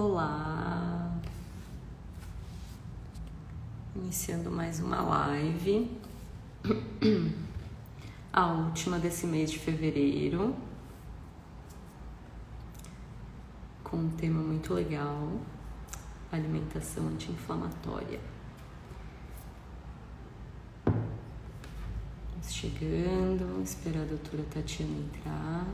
Olá! Iniciando mais uma live, a última desse mês de fevereiro, com um tema muito legal, alimentação anti-inflamatória. Vamos chegando, esperar a doutora Tatiana entrar.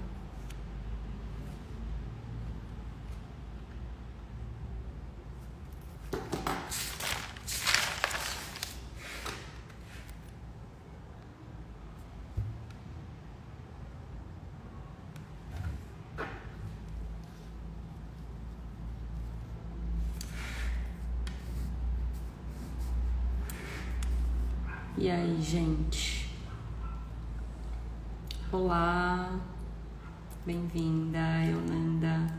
E aí, gente? Olá, bem-vinda, Yolanda.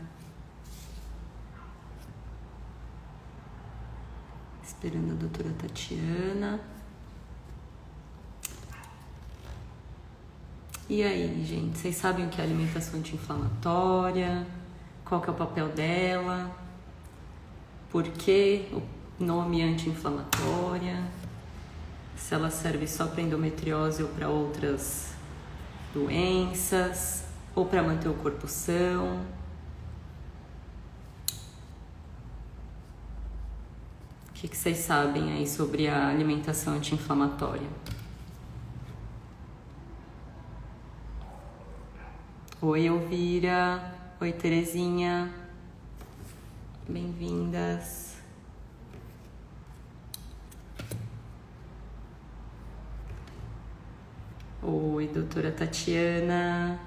Esperando a doutora Tatiana. E aí, gente, vocês sabem o que é alimentação anti-inflamatória? Qual que é o papel dela? Por que o nome anti-inflamatória? Se ela serve só para endometriose ou para outras doenças, ou para manter o corpo são. O que vocês sabem aí sobre a alimentação anti-inflamatória? Oi, Elvira. Oi, Terezinha. Bem-vindas. Oi, doutora Tatiana.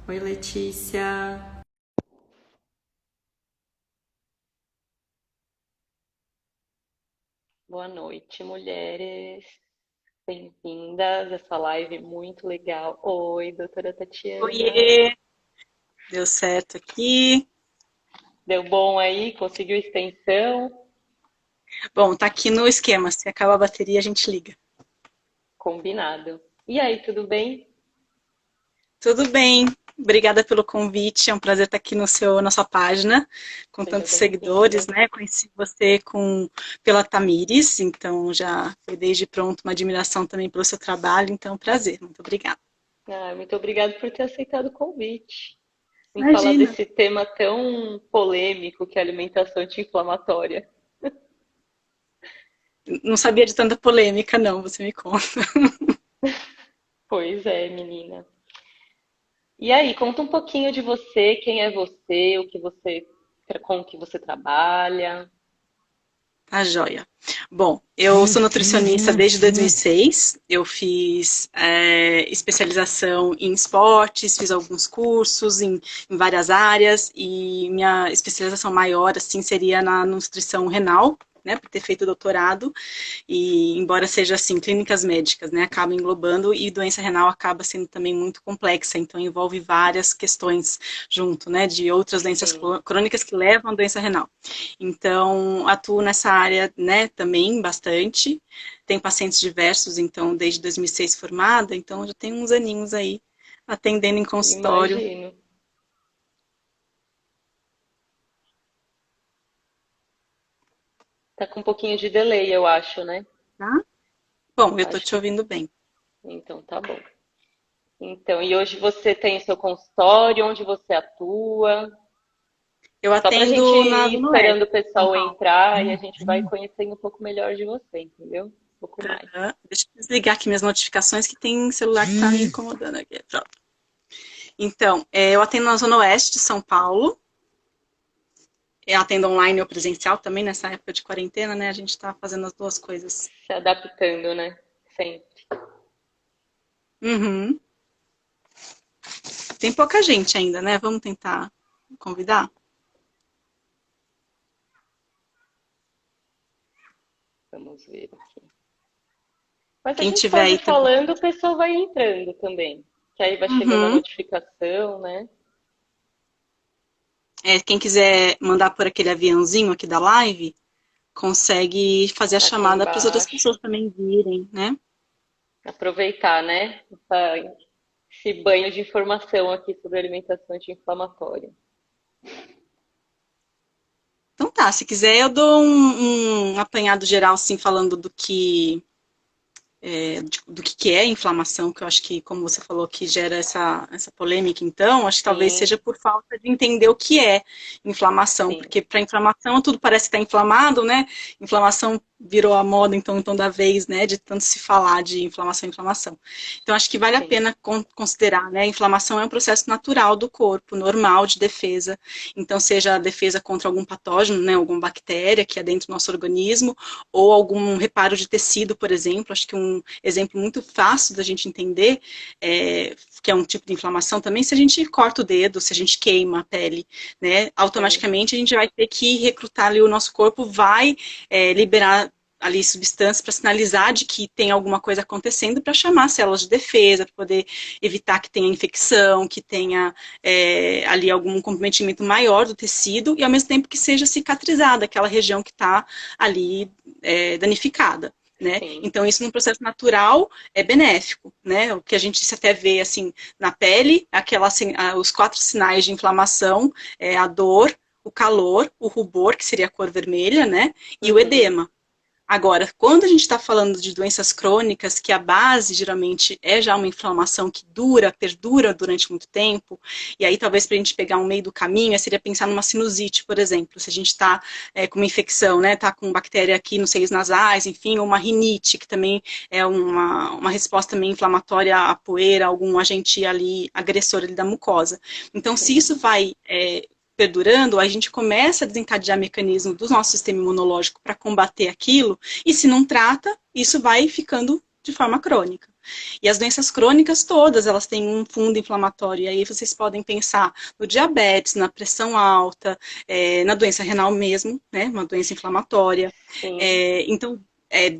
Oi, Letícia. Boa noite, mulheres. Bem-vindas a essa live muito legal. Oi, doutora Tatiana. Oiê! Deu certo aqui. Deu bom aí? Conseguiu extensão? Bom, tá aqui no esquema. Se acaba a bateria, a gente liga. Combinado. E aí, tudo bem? Tudo bem. Obrigada pelo convite. É um prazer estar aqui na sua página, com Seja tantos seguidores, bem-vinda. né? Conheci você pela Tamires, então já foi desde pronto uma admiração também pelo seu trabalho. Então, prazer. Muito obrigada. Muito obrigada por ter aceitado o convite. Em falar Imagina. desse tema tão polêmico que é a alimentação anti-inflamatória. Não sabia de tanta polêmica, não, você me conta. Pois é, menina. E aí, conta um pouquinho de você, quem é você, com o que você trabalha. Tá joia. Bom, eu sou nutricionista desde 2006. Eu fiz especialização em esportes, fiz alguns cursos em várias áreas e minha especialização maior assim seria na nutrição renal, né, por ter feito doutorado. E embora seja assim, clínicas médicas, né, acaba englobando e doença renal acaba sendo também muito complexa, então envolve várias questões junto, né, de outras doenças Sim. crônicas que levam à doença renal. Então, atuo nessa área, né, também bastante. Tenho pacientes diversos, então desde 2006 formada, então já tenho uns aninhos aí atendendo em consultório. Imagino. Tá com um pouquinho de delay, eu acho, né? Tá? Bom, eu tô Acho te que. ouvindo bem. Então, tá bom. Então, e hoje você tem o seu consultório, onde você atua? Eu Só pra gente atendo na ir Zona esperando Oeste, o São pessoal Paulo. entrar e a gente vai conhecendo um pouco melhor de você, entendeu? Um pouco mais. Deixa eu desligar aqui minhas notificações, que tem celular que tá me incomodando aqui. Pronto. Então, eu atendo na Zona Oeste de São Paulo. Eu atendo online ou presencial também, nessa época de quarentena, né? A gente tá fazendo as duas coisas. Se adaptando, né? Sempre. Uhum. Tem pouca gente ainda, né? Vamos tentar convidar? Vamos ver aqui. Mas a Quem gente tiver pode ir aí também. falando, o pessoal vai entrando também. Que aí vai chegando a Uhum. notificação, né? Quem quiser mandar por aquele aviãozinho aqui da live, consegue fazer a Aqui chamada para as outras embaixo. pessoas também virem, né? Aproveitar, né? Essa esse banho de informação aqui sobre alimentação anti-inflamatória. Então tá, se quiser eu dou um apanhado geral, assim, falando do que é inflamação, que eu acho que, como você falou, que gera essa polêmica, então, acho que talvez Sim, seja por falta de entender o que é inflamação, sim, porque para inflamação tudo parece estar inflamado, né? Inflamação virou a moda, então da vez, né, de tanto se falar de inflamação. Então, acho que vale a sim, pena considerar, né? A inflamação é um processo natural do corpo, normal de defesa. Então, seja a defesa contra algum patógeno, né, alguma bactéria que é dentro do nosso organismo, ou algum reparo de tecido, por exemplo. Acho que um exemplo muito fácil da gente entender, que é um tipo de inflamação também, se a gente corta o dedo, se a gente queima a pele, né, sim, automaticamente a gente vai ter que recrutar ali, o nosso corpo vai liberar ali substâncias para sinalizar de que tem alguma coisa acontecendo, para chamar células de defesa, para poder evitar que tenha infecção, que tenha ali algum comprometimento maior do tecido, e ao mesmo tempo que seja cicatrizada aquela região que está ali danificada. Né? sim. Então, isso num processo natural é benéfico, né? O que a gente até vê assim na pele, assim, os 4 sinais de inflamação é a dor, o calor, o rubor, que seria a cor vermelha, né? E o Uhum, edema. Agora, quando a gente está falando de doenças crônicas, que a base geralmente é já uma inflamação que perdura durante muito tempo, e aí talvez para a gente pegar um meio do caminho, seria pensar numa sinusite, por exemplo, se a gente está com uma infecção, né, está com bactéria aqui nos seios nasais, enfim, ou uma rinite, que também é uma resposta também inflamatória à poeira, algum agente ali, agressor ali da mucosa. Então, se sim, isso vai perdurando, a gente começa a desencadear mecanismo do nosso sistema imunológico para combater aquilo, e se não trata, isso vai ficando de forma crônica. E as doenças crônicas todas, elas têm um fundo inflamatório, e aí vocês podem pensar no diabetes, na pressão alta, na doença renal mesmo, né, uma doença inflamatória. sim. Então,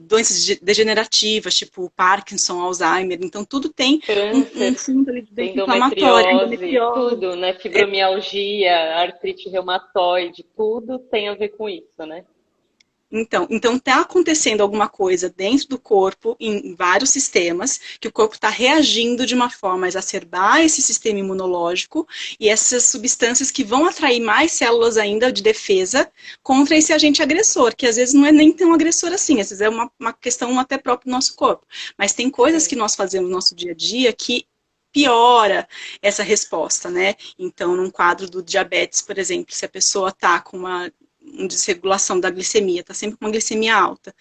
doenças degenerativas, tipo Parkinson, Alzheimer, então tudo tem um Câncer, fundo ali de doença inflamatória, endometriose, endometriose. tudo, né? Fibromialgia, artrite reumatoide, tudo tem a ver com isso, né? Então está acontecendo alguma coisa dentro do corpo, em vários sistemas, que o corpo está reagindo de uma forma a exacerbar esse sistema imunológico e essas substâncias que vão atrair mais células ainda de defesa contra esse agente agressor, que às vezes não é nem tão agressor assim, às vezes é uma questão até própria do nosso corpo. Mas tem coisas Sim, que nós fazemos no nosso dia a dia que piora essa resposta, né? Então, num quadro do diabetes, por exemplo, se a pessoa está com uma desregulação da glicemia, está sempre com uma glicemia alta.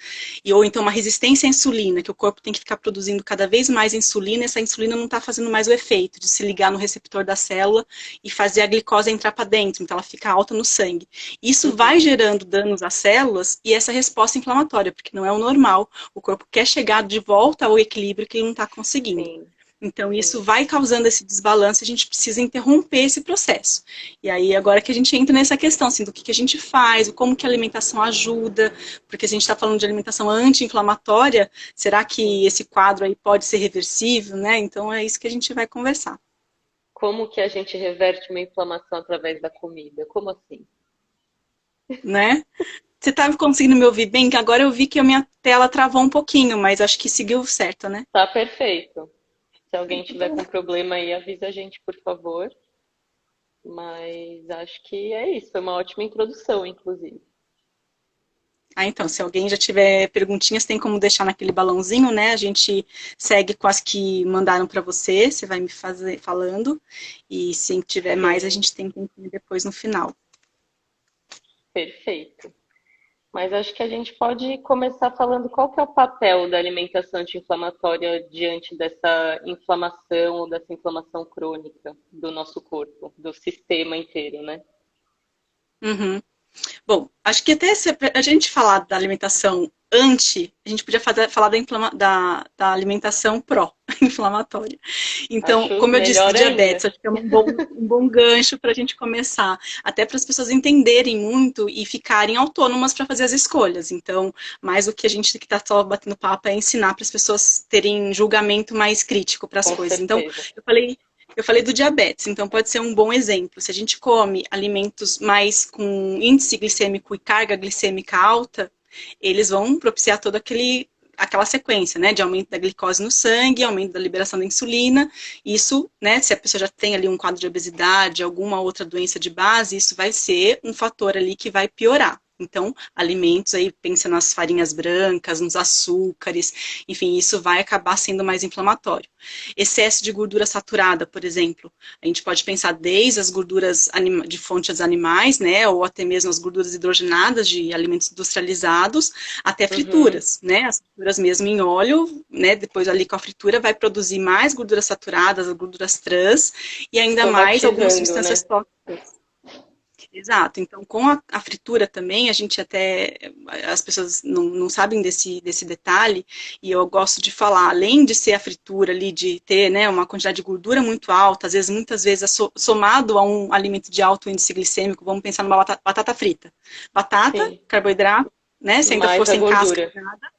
Ou então uma resistência à insulina, que o corpo tem que ficar produzindo cada vez mais insulina, e essa insulina não está fazendo mais o efeito de se ligar no receptor da célula e fazer a glicose entrar para dentro, então ela fica alta no sangue. Isso vai uhum, gerando danos às células e essa resposta inflamatória, porque não é o normal. O corpo quer chegar de volta ao equilíbrio que ele não está conseguindo. sim, Então, isso sim. vai causando esse desbalanço, a gente precisa interromper esse processo. E aí, agora que a gente entra nessa questão, assim, do que a gente faz, como que a alimentação ajuda, porque a gente está falando de alimentação anti-inflamatória, será que Sim. esse quadro aí pode ser reversível, né? Então, é isso que a gente vai conversar, Como que a gente reverte uma inflamação através da comida? Como assim? né? Você estava conseguindo me ouvir bem? Que agora eu vi que a minha tela travou um pouquinho, mas acho que seguiu certo, né? Tá perfeito. Se alguém Muito tiver bom. com problema aí, avisa a gente, por favor. Mas acho que é isso. Foi uma ótima introdução, inclusive. Ah, então, se alguém já tiver perguntinhas, tem como deixar naquele balãozinho, né? A gente segue com as que mandaram para você, você vai me fazer falando. E se tiver mais, a Sim, gente tem que incluir depois no final. perfeito. Mas acho que a gente pode começar falando qual que é o papel da alimentação anti-inflamatória diante dessa inflamação ou dessa inflamação crônica do nosso corpo, do sistema inteiro, né? Uhum. Bom, acho que até se a gente falar da alimentação a gente podia falar da alimentação pró-inflamatória. Então, Acho como eu disse, do melhor ainda. diabetes, acho que é um bom gancho para a gente começar, até para as pessoas entenderem muito e ficarem autônomas para fazer as escolhas. Então, mais do que a gente que está só batendo papo é ensinar para as pessoas terem julgamento mais crítico para as Com coisas. Então, certeza. eu falei do diabetes, então pode ser um bom exemplo. Se a gente come alimentos mais com índice glicêmico e carga glicêmica alta, eles vão propiciar todo aquela sequência, né, de aumento da glicose no sangue, aumento da liberação da insulina. Isso, né, se a pessoa já tem ali um quadro de obesidade, alguma outra doença de base, isso vai ser um fator ali que vai piorar. Então, alimentos aí, pensa nas farinhas brancas, nos açúcares, enfim, isso vai acabar sendo mais inflamatório. Excesso de gordura saturada, por exemplo, a gente pode pensar desde as gorduras de fontes animais, né, ou até mesmo as gorduras hidrogenadas de alimentos industrializados, até frituras, né, as frituras mesmo em óleo, né, depois ali com a fritura vai produzir mais gorduras saturadas, as gorduras trans, e ainda mais algumas substâncias tóxicas. Exato. Então, com a fritura também, a gente até, as pessoas não sabem desse detalhe, e eu gosto de falar, além de ser a fritura ali, de ter, né, uma quantidade de gordura muito alta, às vezes, muitas vezes, somado a um alimento de alto índice glicêmico, vamos pensar numa batata frita. Batata, sim, carboidrato, né, se ainda for sem casca, nada,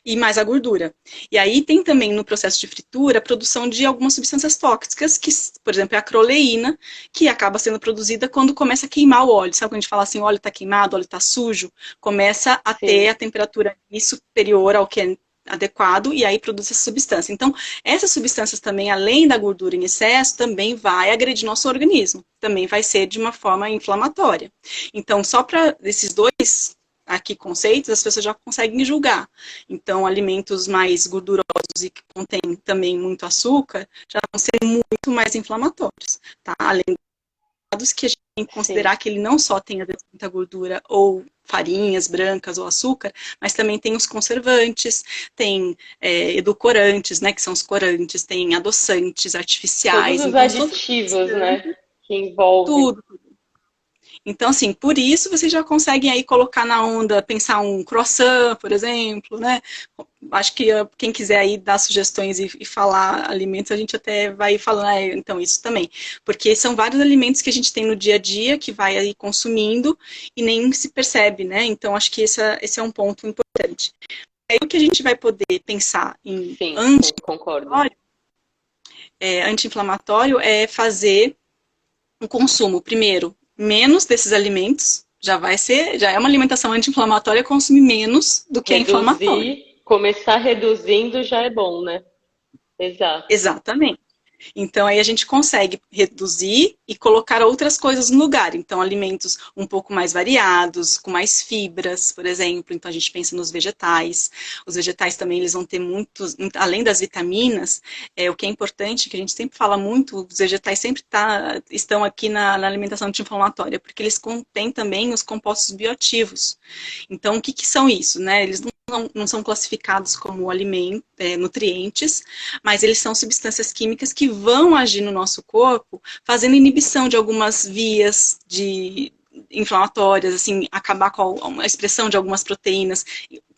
e mais a gordura. E aí tem também no processo de fritura a produção de algumas substâncias tóxicas, que, por exemplo, é a acroleína, que acaba sendo produzida quando começa a queimar o óleo. Sabe quando a gente fala assim, o óleo está queimado, o óleo está sujo? Começa a ter a temperatura superior ao que é adequado, e aí produz essa substância. Então, essas substâncias também, além da gordura em excesso, também vai agredir nosso organismo. Também vai ser de uma forma inflamatória. Então, só para esses dois aqui conceitos, as pessoas já conseguem julgar. Então, alimentos mais gordurosos e que contêm também muito açúcar, já vão ser muito mais inflamatórios, tá? Além dos que a gente tem que considerar, sim, que ele não só tem muita gordura ou farinhas brancas ou açúcar, mas também tem os conservantes, tem edulcorantes, né, que são os corantes, tem adoçantes artificiais. Todos os então, aditivos, né, que envolvem. Tudo. Então, assim, por isso vocês já conseguem aí colocar na onda, pensar um croissant, por exemplo, né? Acho que quem quiser aí dar sugestões e falar alimentos, a gente até vai falando, então isso também. Porque são vários alimentos que a gente tem no dia a dia, que vai aí consumindo e nem se percebe, né? Então, acho que esse é um ponto importante. Aí o que a gente vai poder pensar em anti-inflamatório é fazer um consumo, primeiro, menos desses alimentos, já é uma alimentação anti-inflamatória, consumir menos do que é inflamatório. Começar reduzindo já é bom, né? Exato. Exatamente. Então, aí a gente consegue reduzir e colocar outras coisas no lugar. Então, alimentos um pouco mais variados, com mais fibras, por exemplo. Então, a gente pensa nos vegetais. Os vegetais também, eles vão ter além das vitaminas, o que é importante, que a gente sempre fala muito, os vegetais sempre estão aqui na alimentação anti-inflamatória, porque eles contêm também os compostos bioativos. Então, o que são isso, né? Eles não são classificados como nutrientes, mas eles são substâncias químicas que vão agir no nosso corpo, fazendo inibição de algumas vias inflamatórias, assim, acabar com a expressão de algumas proteínas,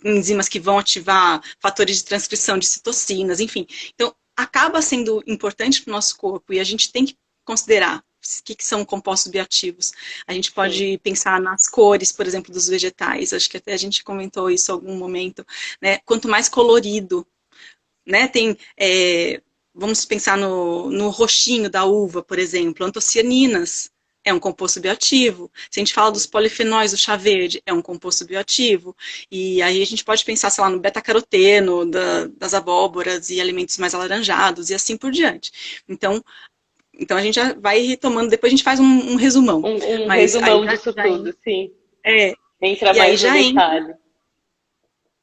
enzimas que vão ativar fatores de transcrição de citocinas, enfim. Então, acaba sendo importante para o nosso corpo e a gente tem que considerar o que são compostos bioativos. A gente pode pensar nas cores, por exemplo, dos vegetais. Acho que até a gente comentou isso em algum momento, né? Quanto mais colorido, né? Vamos pensar no roxinho da uva, por exemplo, antocianinas. É um composto bioativo. Se a gente fala dos polifenóis, o chá verde é um composto bioativo. E aí a gente pode pensar, sei lá, no beta-caroteno das abóboras e alimentos mais alaranjados e assim por diante. Então a gente já vai retomando, depois a gente faz um resumão. Um resumão disso tudo, sim. Entra mais no detalhe.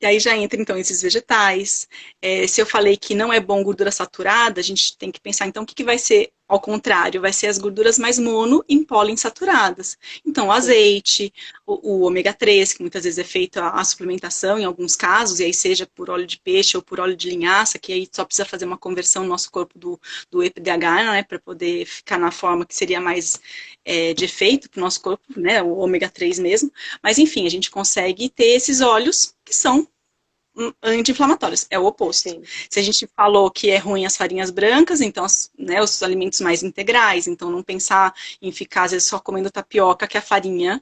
E aí já entra, então, esses vegetais. Se eu falei que não é bom gordura saturada, a gente tem que pensar, então, o que vai ser ao contrário? Vai ser as gorduras mais mono e poliinsaturadas. Então, o azeite, o ômega 3, que muitas vezes é feito a suplementação em alguns casos, e aí seja por óleo de peixe ou por óleo de linhaça, que aí só precisa fazer uma conversão no nosso corpo do EPDH, né, para poder ficar na forma que seria mais de efeito para o nosso corpo, né, o ômega 3 mesmo. Mas, enfim, a gente consegue ter esses óleos que são anti-inflamatórios, é o oposto. Sim. Se a gente falou que é ruim as farinhas brancas, então, né, os alimentos mais integrais, então não pensar em ficar, às vezes, só comendo tapioca, que é a farinha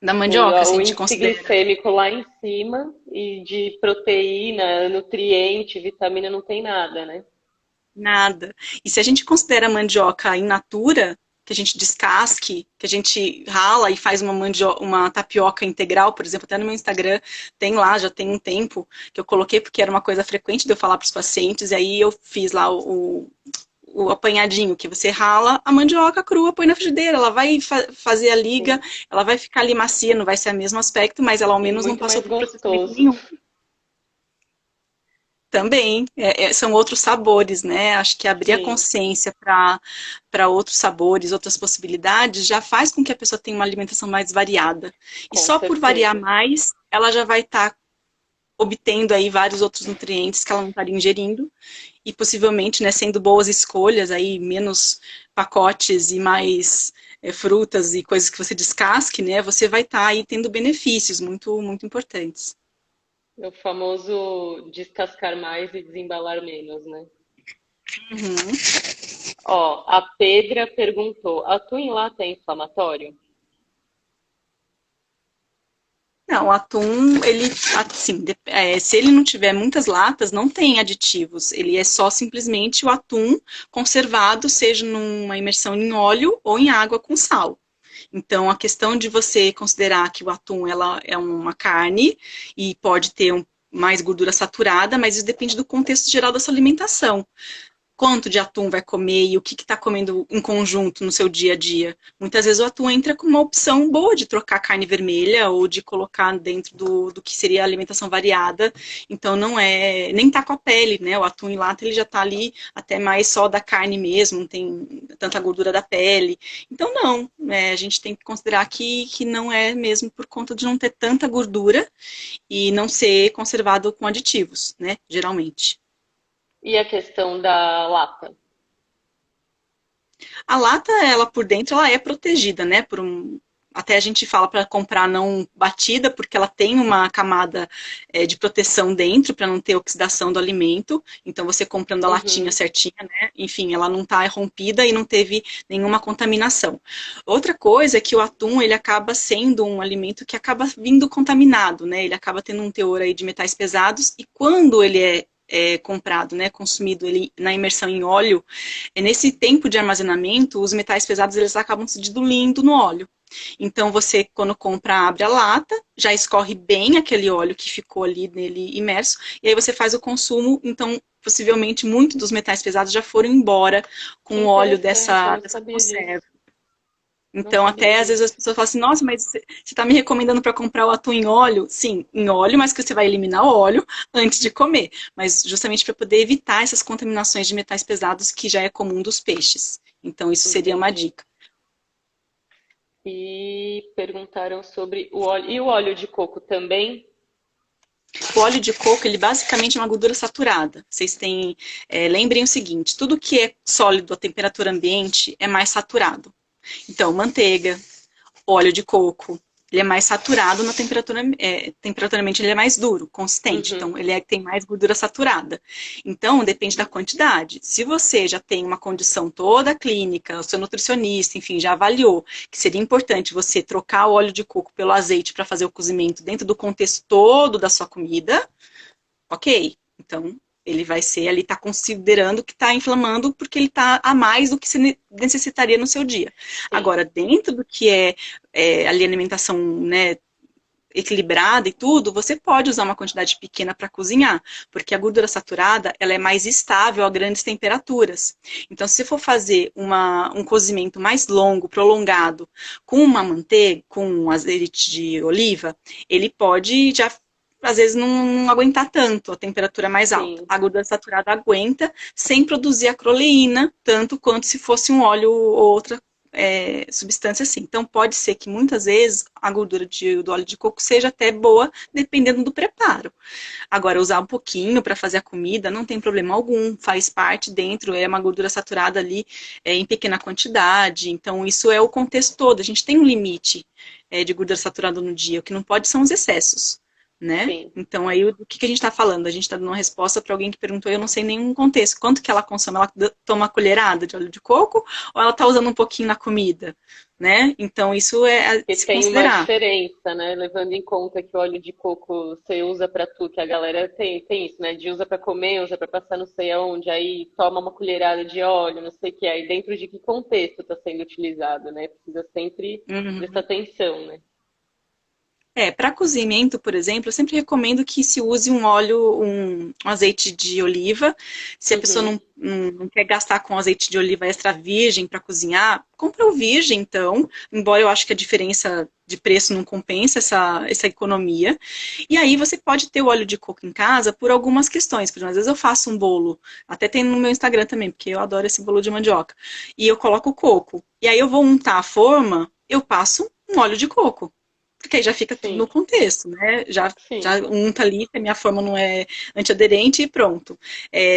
da mandioca. O índice glicêmico lá em cima, e de proteína, nutriente, vitamina, não tem nada, né? Nada. E se a gente considera a mandioca in natura, que a gente descasque, que a gente rala e faz uma tapioca integral, por exemplo, até no meu Instagram tem lá, já tem um tempo que eu coloquei porque era uma coisa frequente de eu falar para os pacientes, e aí eu fiz lá o apanhadinho, que você rala a mandioca crua, põe na frigideira, ela vai fazer a liga, Sim. ela vai ficar ali macia, não vai ser o mesmo aspecto, mas ela ao E menos não muito passou mais por processamento gostoso. nenhum. Também, são outros sabores, né? Acho que abrir a Sim, consciência para outros sabores, outras possibilidades, já faz com que a pessoa tenha uma alimentação mais variada. E com só por variar certeza. mais, ela já vai estar obtendo aí vários outros nutrientes que ela não estaria ingerindo e possivelmente, né, sendo boas escolhas aí, menos pacotes e mais frutas e coisas que você descasque, né? Você vai estar aí tendo benefícios muito, muito importantes. É o famoso descascar mais e desembalar menos, né? Uhum. Ó, a Pedra perguntou: atum em lata é inflamatório? Não, o atum, ele, assim, se ele não tiver muitas latas, não tem aditivos. Ele é só simplesmente o atum conservado, seja numa imersão em óleo ou em água com sal. Então, a questão de você considerar que o atum ela é uma carne e pode ter mais gordura saturada, mas isso depende do contexto geral da sua alimentação. Quanto de atum vai comer e o que está comendo em conjunto no seu dia a dia. Muitas vezes o atum entra como uma opção boa de trocar carne vermelha ou de colocar dentro do que seria a alimentação variada. Então não é, nem tá com a pele, né? O atum em lata ele já tá ali até mais só da carne mesmo, não tem tanta gordura da pele. Então não, a gente tem que considerar que não é mesmo por conta de não ter tanta gordura e não ser conservado com aditivos, né? Geralmente. E a questão da lata? A lata, ela por dentro, ela é protegida, né? Até a gente fala para comprar não batida, porque ela tem uma camada de proteção dentro para não ter oxidação do alimento. Então, você comprando a latinha Uhum. certinha, né? Enfim, ela não está rompida e não teve nenhuma contaminação. Outra coisa é que o atum, ele acaba sendo um alimento que acaba vindo contaminado, né? Ele acaba tendo um teor aí de metais pesados e quando ele é comprado, né, consumido ele na imersão em óleo, nesse tempo de armazenamento, os metais pesados eles acabam se diluindo no óleo. Então, você, quando compra, abre a lata, já escorre bem aquele óleo que ficou ali nele imerso, e aí você faz o consumo, então, possivelmente, muitos dos metais pesados já foram embora Que com o óleo interessante, eu dessa, não dessa sabia conserva. disso. Não Então, sabia até às vezes disso. as pessoas falam assim, nossa, mas você está me recomendando para comprar o atum em óleo? Sim, em óleo, mas que você vai eliminar o óleo antes de comer. Mas justamente para poder evitar essas contaminações de metais pesados que já é comum dos peixes. Então, isso seria uma Entendi. dica. E perguntaram sobre o óleo. E o óleo de coco também? O óleo de coco, ele basicamente é uma gordura saturada. Vocês têm, lembrem o seguinte, tudo que é sólido a temperatura ambiente é mais saturado. Então, manteiga, óleo de coco, ele é mais saturado na temperatura, temperaturamente ele é mais duro, consistente, Uhum. então ele tem mais gordura saturada. Então, depende da quantidade. Se você já tem uma condição toda clínica, o seu nutricionista, enfim, já avaliou que seria importante você trocar o óleo de coco pelo azeite para fazer o cozimento dentro do contexto todo da sua comida, ok. Então, ele vai ser, ele está considerando que está inflamando porque ele está a mais do que se necessitaria no seu dia. Sim, Agora, dentro do que ali alimentação, né, equilibrada e tudo, você pode usar uma quantidade pequena para cozinhar, porque a gordura saturada ela é mais estável a grandes temperaturas. Então, se você for fazer um cozimento mais longo, prolongado, com uma manteiga, com um azeite de oliva, ele pode já às vezes não aguentar tanto a temperatura mais alta. sim. A gordura saturada aguenta sem produzir acroleína, tanto quanto se fosse um óleo ou outra substância assim. Então, pode ser que muitas vezes a gordura do óleo de coco seja até boa, dependendo do preparo. Agora, usar um pouquinho para fazer a comida não tem problema algum, faz parte dentro, é uma gordura saturada ali em pequena quantidade. Então, isso é o contexto todo. A gente tem um limite de gordura saturada no dia, o que não pode são os excessos. né? Sim. Então, aí, o que a gente está falando? A gente está dando uma resposta para alguém que perguntou, eu não sei nenhum contexto. Quanto que ela consome? Ela toma uma colherada de óleo de coco ou ela está usando um pouquinho na comida, né? Então, isso é a Porque se tem uma considerar. diferença, né? Levando em conta que o óleo de coco você usa para tudo, que a galera tem isso, né? De usa para comer, usa para passar não sei aonde, aí toma uma colherada de óleo, não sei o que, aí dentro de que contexto está sendo utilizado, né? Precisa sempre prestar Uhum. atenção, né? Para cozimento, por exemplo, eu sempre recomendo que se use um óleo, um azeite de oliva. Se a pessoa Uhum. não quer gastar com azeite de oliva extra virgem para cozinhar, compra o virgem, então. Embora eu acho que a diferença de preço não compensa essa economia. E aí você pode ter o óleo de coco em casa por algumas questões. Por exemplo, às vezes eu faço um bolo, até tem no meu Instagram também, porque eu adoro esse bolo de mandioca. E eu coloco coco. E aí eu vou untar a forma, eu passo um óleo de coco. Porque aí já fica tudo no Sim, contexto, né? Já sim. unta ali, que a minha forma não é antiaderente e pronto.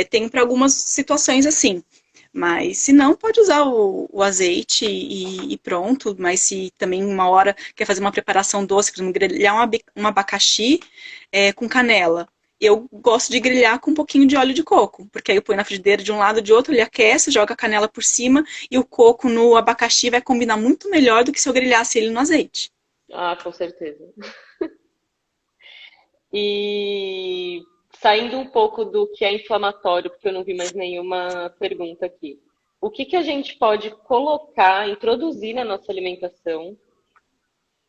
Tem para algumas situações assim. Mas se não, pode usar o azeite e pronto. Mas se também uma hora quer fazer uma preparação doce, por exemplo, grelhar um abacaxi com canela. Eu gosto de grelhar com um pouquinho de óleo de coco, porque aí eu ponho na frigideira de um lado de outro, ele aquece, joga a canela por cima e o coco no abacaxi vai combinar muito melhor do que se eu grelhasse ele no azeite. Ah, com certeza. E saindo um pouco do que é inflamatório, porque eu não vi mais nenhuma pergunta aqui. O que que a gente pode colocar, introduzir na nossa alimentação?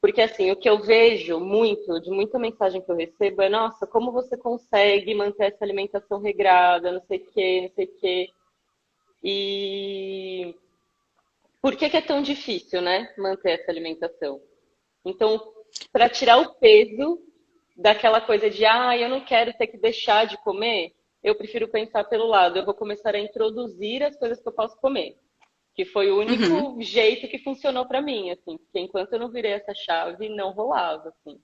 Porque assim, o que eu vejo muito, de muita mensagem que eu recebo é, nossa, como você consegue manter essa alimentação regrada, não sei o quê, não sei o quê. E por que que é tão difícil, né, manter essa alimentação? Então, para tirar o peso daquela coisa de, ah, eu não quero ter que deixar de comer, eu prefiro pensar pelo lado, eu vou começar a introduzir as coisas que eu posso comer, que foi o Uhum, único jeito que funcionou para mim, assim, porque enquanto eu não virei essa chave, não rolava, assim.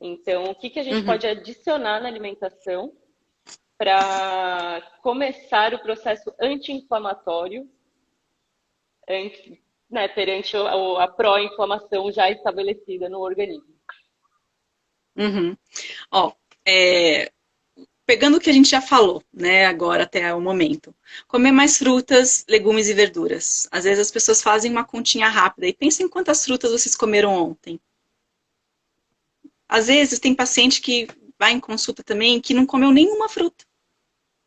Então, o que que a gente uhum. pode adicionar na alimentação para começar o processo anti-inflamatório, né, perante a pró-inflamação já estabelecida no organismo? Uhum. Ó, é, pegando o que a gente já falou, né, agora até o momento. Comer mais frutas, legumes e verduras. Às vezes as pessoas fazem uma continha rápida e pensem em quantas frutas vocês comeram ontem. Às vezes tem paciente que vai em consulta também que não comeu nenhuma fruta.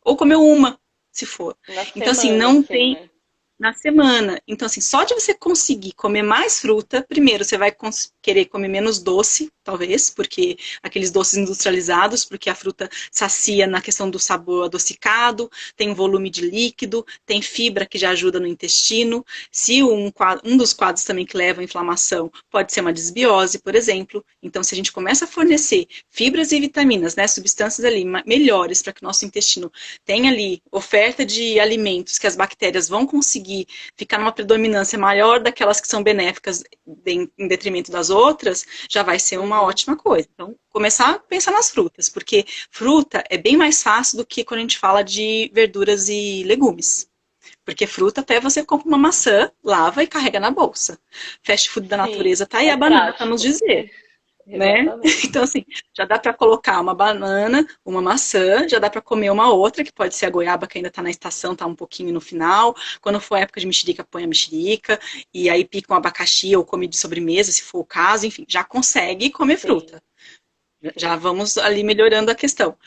Ou comeu uma, se for. Na Então, assim, semana, não assim, tem né? na semana. Então, assim, só de você conseguir comer mais fruta, primeiro você vai querer comer menos doce, talvez, porque aqueles doces industrializados, porque a fruta sacia na questão do sabor adocicado, tem um volume de líquido, tem fibra que já ajuda no intestino. Se um dos quadros também que leva à inflamação pode ser uma desbiose, por exemplo. Então, se a gente começa a fornecer fibras e vitaminas, né, substâncias ali melhores para que o nosso intestino tenha ali oferta de alimentos que as bactérias vão conseguir ficar numa predominância maior daquelas que são benéficas em detrimento das outras, já vai ser uma Uhum. ótima coisa. Então, começar a pensar nas frutas, porque fruta é bem mais fácil do que quando a gente fala de verduras e legumes. Porque fruta, até você compra uma maçã, lava e carrega na bolsa. Fast food da Sim, natureza tá aí é a banana para nos prático. dizer, né? Exatamente. Então, assim, já dá para colocar uma banana, uma maçã, já dá para comer uma outra, que pode ser a goiaba, que ainda está na estação, está um pouquinho no final. Quando for a época de mexerica, põe a mexerica, e aí pica um abacaxi ou come de sobremesa, se for o caso, enfim, já consegue comer Sim, fruta. Já sim. vamos ali melhorando a questão.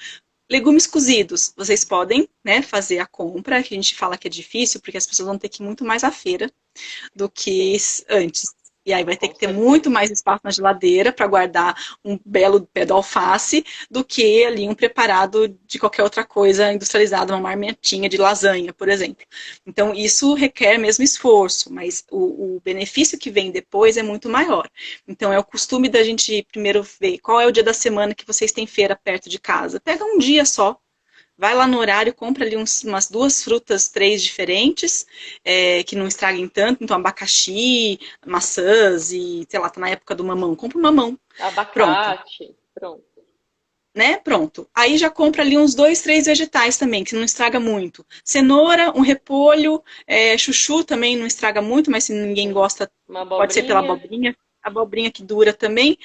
Legumes cozidos, vocês podem, né, fazer a compra, que a gente fala que é difícil, porque as pessoas vão ter que ir muito mais à feira do que Sim, antes. E aí vai ter com que ter muito certeza. mais espaço na geladeira para guardar um belo pé de alface do que ali um preparado de qualquer outra coisa industrializada, uma marmitinha de lasanha, por exemplo. Então, isso requer mesmo esforço, mas o benefício que vem depois é muito maior. Então, é o costume da gente primeiro ver qual é o dia da semana que vocês têm feira perto de casa. Pega um dia só, vai lá no horário, compra ali umas duas frutas, três diferentes, que não estraguem tanto. Então, abacaxi, maçãs e, sei lá, tá na época do mamão. Compra um mamão. Pronto. Abacate, pronto. Né? Pronto. Aí já compra ali uns dois, três vegetais também, que não estraga muito. Cenoura, um repolho, chuchu também não estraga muito, mas se ninguém Sim. gosta, Uma pode ser pela abobrinha, abobrinha. Abobrinha que dura também.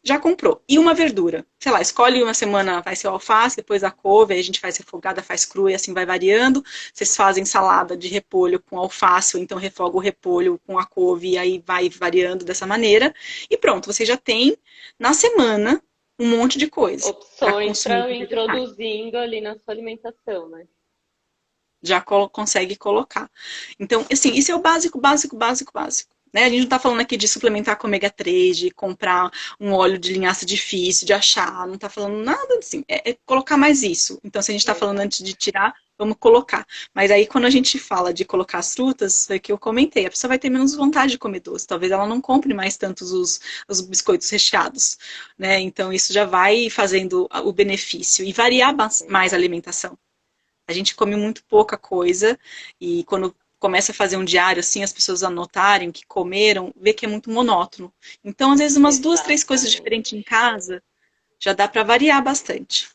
já comprou. E uma verdura. Sei lá, escolhe uma semana, vai ser o alface, depois a couve, aí a gente faz refogada, faz crua e assim vai variando. Vocês fazem salada de repolho com alface, ou então refoga o repolho com a couve e aí vai variando dessa maneira. E pronto, você já tem na semana um monte de coisa para Opções consumir para com ir vegetais. introduzindo ali na sua alimentação, né? Já consegue colocar. Então, assim, isso é o básico, básico, básico, básico. Né? A gente não está falando aqui de suplementar com ômega 3, de comprar um óleo de linhaça difícil de achar, não está falando nada assim. É colocar mais isso. Então, se a gente está falando Legal. antes de tirar, vamos colocar. Mas aí, quando a gente fala de colocar as frutas, foi o que eu comentei, a pessoa vai ter menos vontade de comer doce. Talvez ela não compre mais tantos os biscoitos recheados. Né? Então, isso já vai fazendo o benefício. E variar mais a Legal. alimentação. A gente come muito pouca coisa e quando começa a fazer um diário assim, as pessoas anotarem o que comeram, vê que é muito monótono. Então, às vezes, umas duas, três coisas diferentes em Exatamente. casa já dá para variar bastante.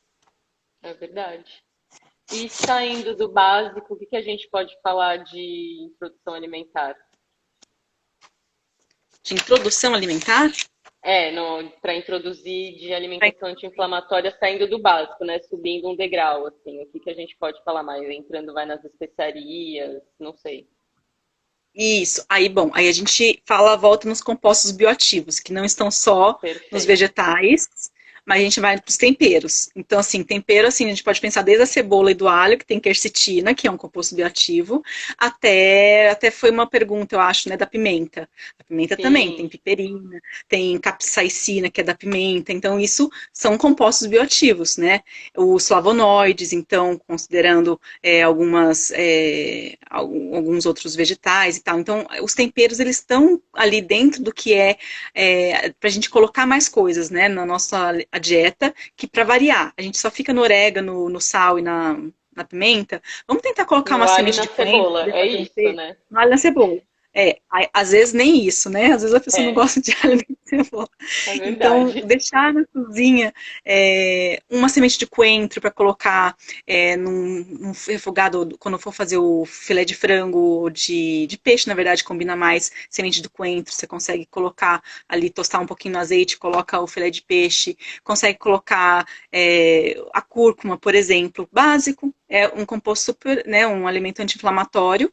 É verdade. E saindo do básico, o que que a gente pode falar de introdução alimentar? De introdução alimentar, É, para introduzir de alimentação anti-inflamatória saindo do básico, né? Subindo um degrau, assim. O que que a gente pode falar mais? Entrando, vai nas especiarias, não sei. isso. Aí, bom, aí a gente fala, volta nos compostos bioativos, que não estão só nos Perfeito. vegetais, mas a gente vai para os temperos. Então, assim, tempero, assim, a gente pode pensar desde a cebola e do alho, que tem quercetina, que é um composto bioativo, até foi uma pergunta, eu acho, né, da pimenta. A pimenta também tem Sim, piperina, tem capsaicina, que é da pimenta. Então, isso são compostos bioativos, né? Os flavonoides, então, considerando alguns outros vegetais e tal. Então, os temperos, eles estão ali dentro do que para a gente colocar mais coisas, né, na nossa a dieta, que para variar, a gente só fica no orégano, no sal e na pimenta, vamos tentar colocar no uma alho e semente na de coentro, cebola. poder É fazer um isso, peixe, né? no alho na cebola. Às vezes nem isso, né? Às vezes a pessoa não É, gosta de alho nem cebola. é Então, verdade. deixar na cozinha uma semente de coentro para colocar num refogado, quando for fazer o filé de frango ou de peixe, na verdade, combina mais semente do coentro. Você consegue colocar ali, tostar um pouquinho no azeite, coloca o filé de peixe, consegue colocar a cúrcuma, por exemplo, básico, é um composto super, né, um alimento anti-inflamatório.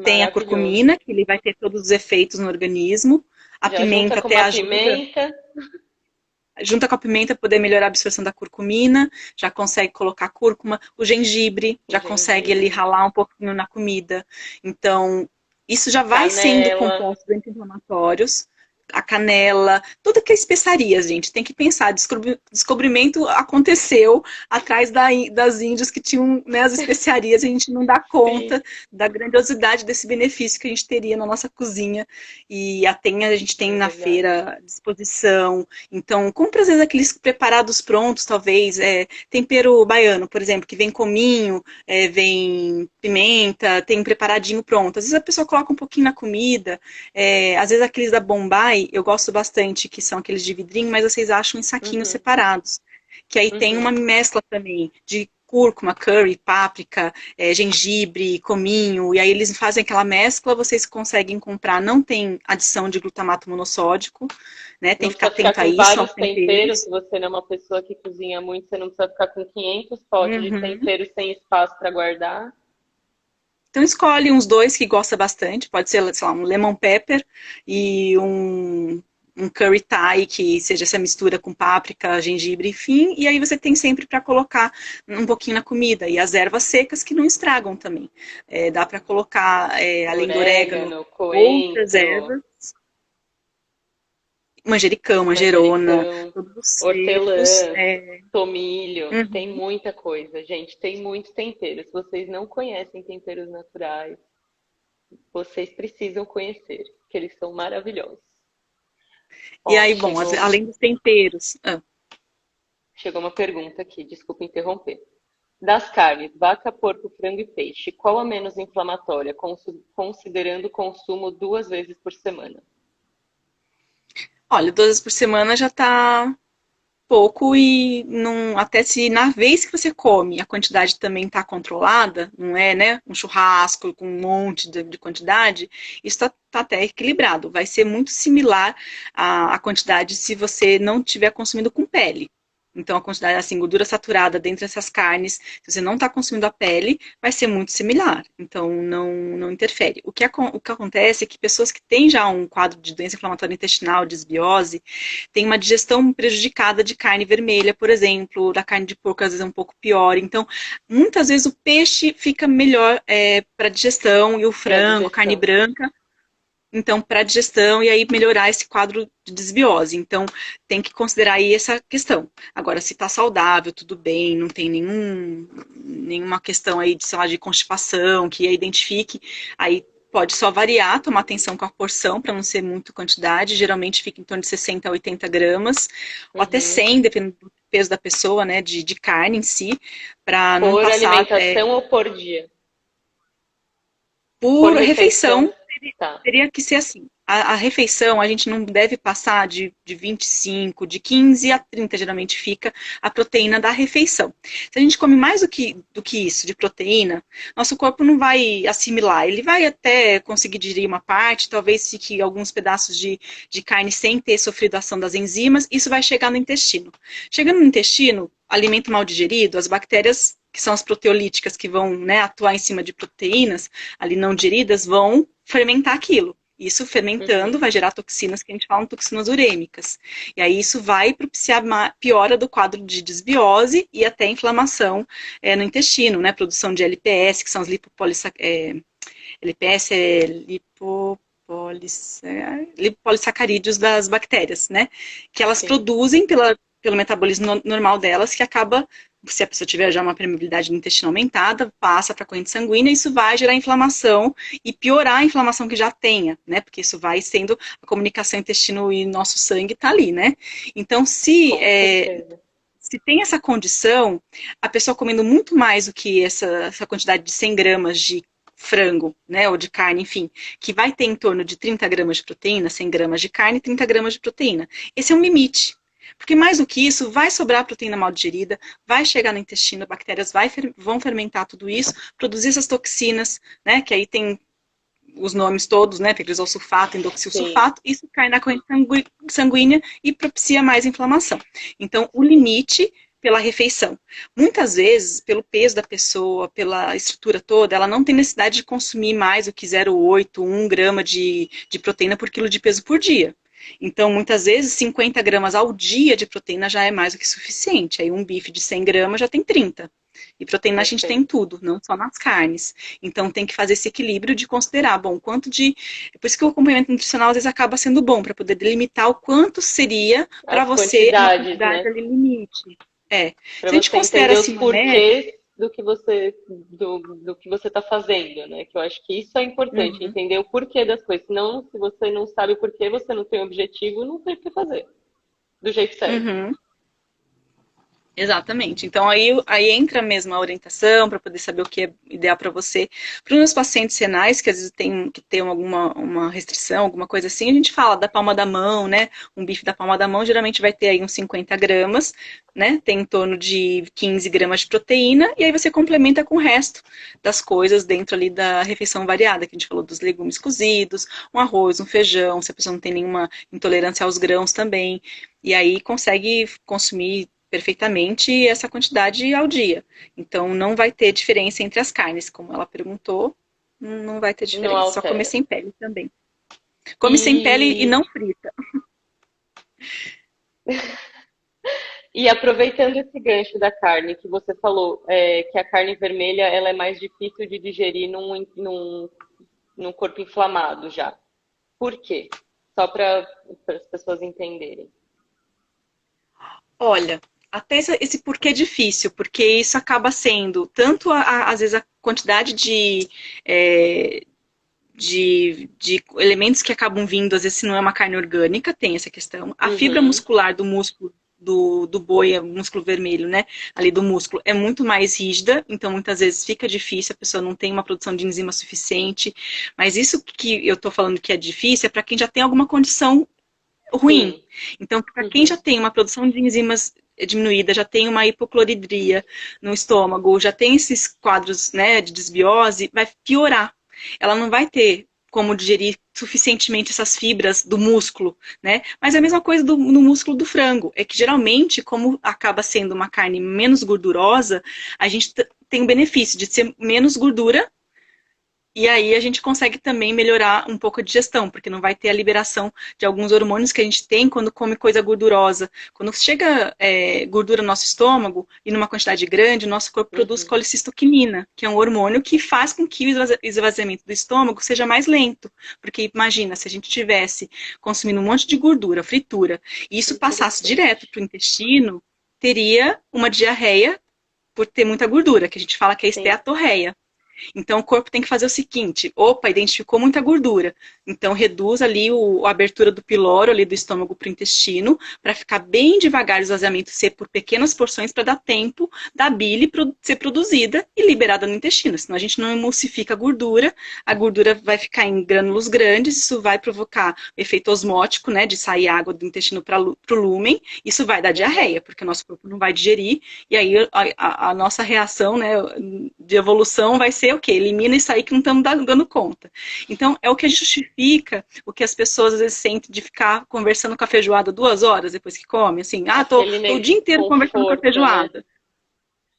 Tem a Maravilhoso. curcumina, que ele vai ter todos os efeitos no organismo. A Já junta pimenta com até uma ajuda, pimenta. junta com a pimenta poder melhorar a absorção da curcumina, já consegue colocar cúrcuma, o gengibre, O já consegue ele gengibre, ralar um pouquinho na comida. Então, isso já vai sendo canela. compostos anti-inflamatórios, a canela, tudo que é especiarias, gente. Tem que pensar, descobrimento aconteceu atrás das índias que tinham, né, as especiarias, e a gente não dá Sim, conta da grandiosidade desse benefício que a gente teria na nossa cozinha. E a gente tem é na verdade. feira à disposição. Então, compra às vezes aqueles preparados prontos, talvez, tempero baiano, por exemplo, que vem cominho, vem pimenta, tem preparadinho pronto. Às vezes a pessoa coloca um pouquinho na comida, às vezes aqueles da Bombay, eu gosto bastante, que são aqueles de vidrinho, mas vocês acham em saquinhos Uhum, separados. Que aí tem uma uhum. mescla também de cúrcuma, curry, páprica, gengibre, cominho, e aí eles fazem aquela mescla, vocês conseguem comprar, não tem adição de glutamato monossódico, né? Tem Não que ficar precisa ficar atento a com isso, vários aos temperos. temperos. Se você não é uma pessoa que cozinha muito, você não precisa ficar com 500 potes de Uhum. temperos sem espaço para guardar. Então escolhe uns dois que gosta bastante, pode ser, sei lá, um lemon pepper e um curry thai, que seja essa mistura com páprica, gengibre, enfim, e aí você tem sempre para colocar um pouquinho na comida. E as ervas secas que não estragam também. Dá para colocar, além do orégano, Orégano, outras coentro, ervas, manjericão, manjerona, manjericão, todos os secos. hortelã, tomilho. Tem Uhum. muita coisa, gente. Tem muito tempero. Se vocês não conhecem temperos naturais, vocês precisam conhecer, que eles são maravilhosos. E Ó, aí, bom, além dos temperos. chegou uma pergunta aqui, desculpa interromper. Das carnes, vaca, porco, frango e peixe, qual a menos inflamatória, considerando o consumo 2 vezes por semana? Olha, 2 vezes por semana já tá. pouco e não, até se na vez que você come a quantidade também está controlada, não é, né? Um churrasco com um monte de quantidade, isso está até equilibrado. Vai ser muito similar à quantidade se você não estiver consumindo com pele. Então, a quantidade, assim, gordura saturada dentro dessas carnes, se você não está consumindo a pele, vai ser muito similar. Então, não interfere. O que acontece é que pessoas que têm já um quadro de doença inflamatória intestinal, desbiose, têm uma digestão prejudicada de carne vermelha, por exemplo, da carne de porco às vezes é um pouco pior. Então, muitas vezes o peixe fica melhor para digestão e o frango, a carne branca, então, para digestão e aí melhorar esse quadro de desbiose. Então, tem que considerar aí essa questão. Agora, se está saudável, tudo bem, não tem nenhuma questão aí de, sei lá, de constipação, que identifique, aí pode só variar, tomar atenção com a porção, para não ser muito quantidade. Geralmente fica em torno de 60 a 80 gramas, ou até 100, dependendo do peso da pessoa, né, de carne em si, para não passar... Por alimentação ou por dia? Por refeição. Tá. Teria que ser assim. A refeição, a gente não deve passar de 25, de 15 a 30, geralmente fica a proteína da refeição. Se a gente come mais do que isso, de proteína, nosso corpo não vai assimilar. Ele vai até conseguir digerir uma parte, talvez fique alguns pedaços de carne sem ter sofrido a ação das enzimas, isso vai chegar no intestino. Chegando no intestino, alimento mal digerido, as bactérias, que são as proteolíticas que vão, né, atuar em cima de proteínas ali não digeridas, vão fermentar aquilo. Isso fermentando vai gerar toxinas que a gente fala toxinas urêmicas. E aí isso vai propiciar piora do quadro de desbiose e até inflamação no intestino, né? Produção de LPS, que são as LPS é lipopolissacarídeos das bactérias, né? Que elas produzem pelo metabolismo normal delas, que acaba, se a pessoa tiver já uma permeabilidade no intestino aumentada, passa para a corrente sanguínea, isso vai gerar inflamação e piorar a inflamação que já tenha, né? Porque isso vai sendo a comunicação intestino e nosso sangue tá ali, né? Então, se tem essa condição, a pessoa comendo muito mais do que essa quantidade de 100 gramas de frango, né, ou de carne, enfim, que vai ter em torno de 30 gramas de proteína, 100 gramas de carne, 30 gramas de proteína. Esse é um limite. Porque mais do que isso, vai sobrar proteína mal digerida, vai chegar no intestino, bactérias vão fermentar tudo isso, produzir essas toxinas, né, que aí tem os nomes todos, né, pegrisulfato, endoxilsulfato, isso cai na corrente sanguínea e propicia mais inflamação. Então, o limite pela refeição. Muitas vezes, pelo peso da pessoa, pela estrutura toda, ela não tem necessidade de consumir mais do que 0,8, 1 grama de proteína por quilo de peso por dia. Então, muitas vezes, 50 gramas ao dia de proteína já é mais do que suficiente. Aí, um bife de 100 gramas já tem 30. E proteína a gente tem em tudo, não só nas carnes. Então, tem que fazer esse equilíbrio de considerar, bom, quanto de... Por isso que o acompanhamento nutricional, às vezes, acaba sendo bom, para poder delimitar o quanto seria para você uma quantidade ali limite. Se a gente considera assim, os porquês do que você está fazendo, né? Que eu acho que isso é importante, entender o porquê das coisas. Senão, se você não sabe o porquê, você não tem objetivo, não tem o que fazer. Do jeito certo. Exatamente. Então, aí entra mesmo a orientação para poder saber o que é ideal para você. Para os meus pacientes renais, que às vezes tem que ter uma restrição, alguma coisa assim, a gente fala da palma da mão, né? Um bife da palma da mão geralmente vai ter aí uns 50 gramas, né? Tem em torno de 15 gramas de proteína, e aí você complementa com o resto das coisas dentro ali da refeição variada, que a gente falou dos legumes cozidos, um arroz, um feijão, se a pessoa não tem nenhuma intolerância aos grãos também, e aí consegue consumir perfeitamente essa quantidade ao dia. Então, não vai ter diferença entre as carnes, como ela perguntou, não vai ter diferença, só comer sem pele também. Come sem pele e não frita. E aproveitando esse gancho da carne que você falou, que a carne vermelha ela é mais difícil de digerir num corpo inflamado já. Por quê? Só para as pessoas entenderem. Olha, até esse porquê é difícil, porque isso acaba sendo tanto, às vezes, a quantidade de elementos que acabam vindo, às vezes, se não é uma carne orgânica, tem essa questão. A fibra muscular do músculo do boi, músculo vermelho, né, ali do músculo, é muito mais rígida, então muitas vezes fica difícil, a pessoa não tem uma produção de enzima suficiente, mas isso que eu tô falando que é difícil é para quem já tem alguma condição ruim. Sim. Então, para quem já tem uma produção de enzimas diminuída, já tem uma hipocloridria no estômago, já tem esses quadros, né, de desbiose, vai piorar. Ela não vai ter como digerir suficientemente essas fibras do músculo, né? Mas é a mesma coisa no músculo do frango. É que geralmente, como acaba sendo uma carne menos gordurosa, a gente tem o benefício de ser menos gordura. E aí a gente consegue também melhorar um pouco a digestão, porque não vai ter a liberação de alguns hormônios que a gente tem quando come coisa gordurosa. Quando chega gordura no nosso estômago, e numa quantidade grande, o nosso corpo produz Uhum. colecistoquinina, que é um hormônio que faz com que o esvaziamento do estômago seja mais lento. Porque imagina, se a gente tivesse consumindo um monte de gordura, fritura, e isso passasse Interessante. direto para o intestino, teria uma diarreia por ter muita gordura, que a gente fala que é Sim. esteatorreia. Então, o corpo tem que fazer o seguinte: opa, identificou muita gordura. Então, reduz ali a abertura do piloro, ali do estômago para o intestino, para ficar bem devagar o esvaziamento ser por pequenas porções, para dar tempo da bile ser produzida e liberada no intestino. Senão, a gente não emulsifica a gordura vai ficar em grânulos grandes, isso vai provocar o efeito osmótico, né, de sair água do intestino para o lúmen, isso vai dar Uhum. diarreia, porque o nosso corpo não vai digerir, e aí a nossa reação, né, de evolução vai ser o quê? Elimina isso aí que não estamos dando conta. Então, é o que justifica o que as pessoas às vezes sentem de ficar conversando com a feijoada 2 horas depois que come, assim, Aquele tô o dia inteiro conversando com a conforto, né? feijoada.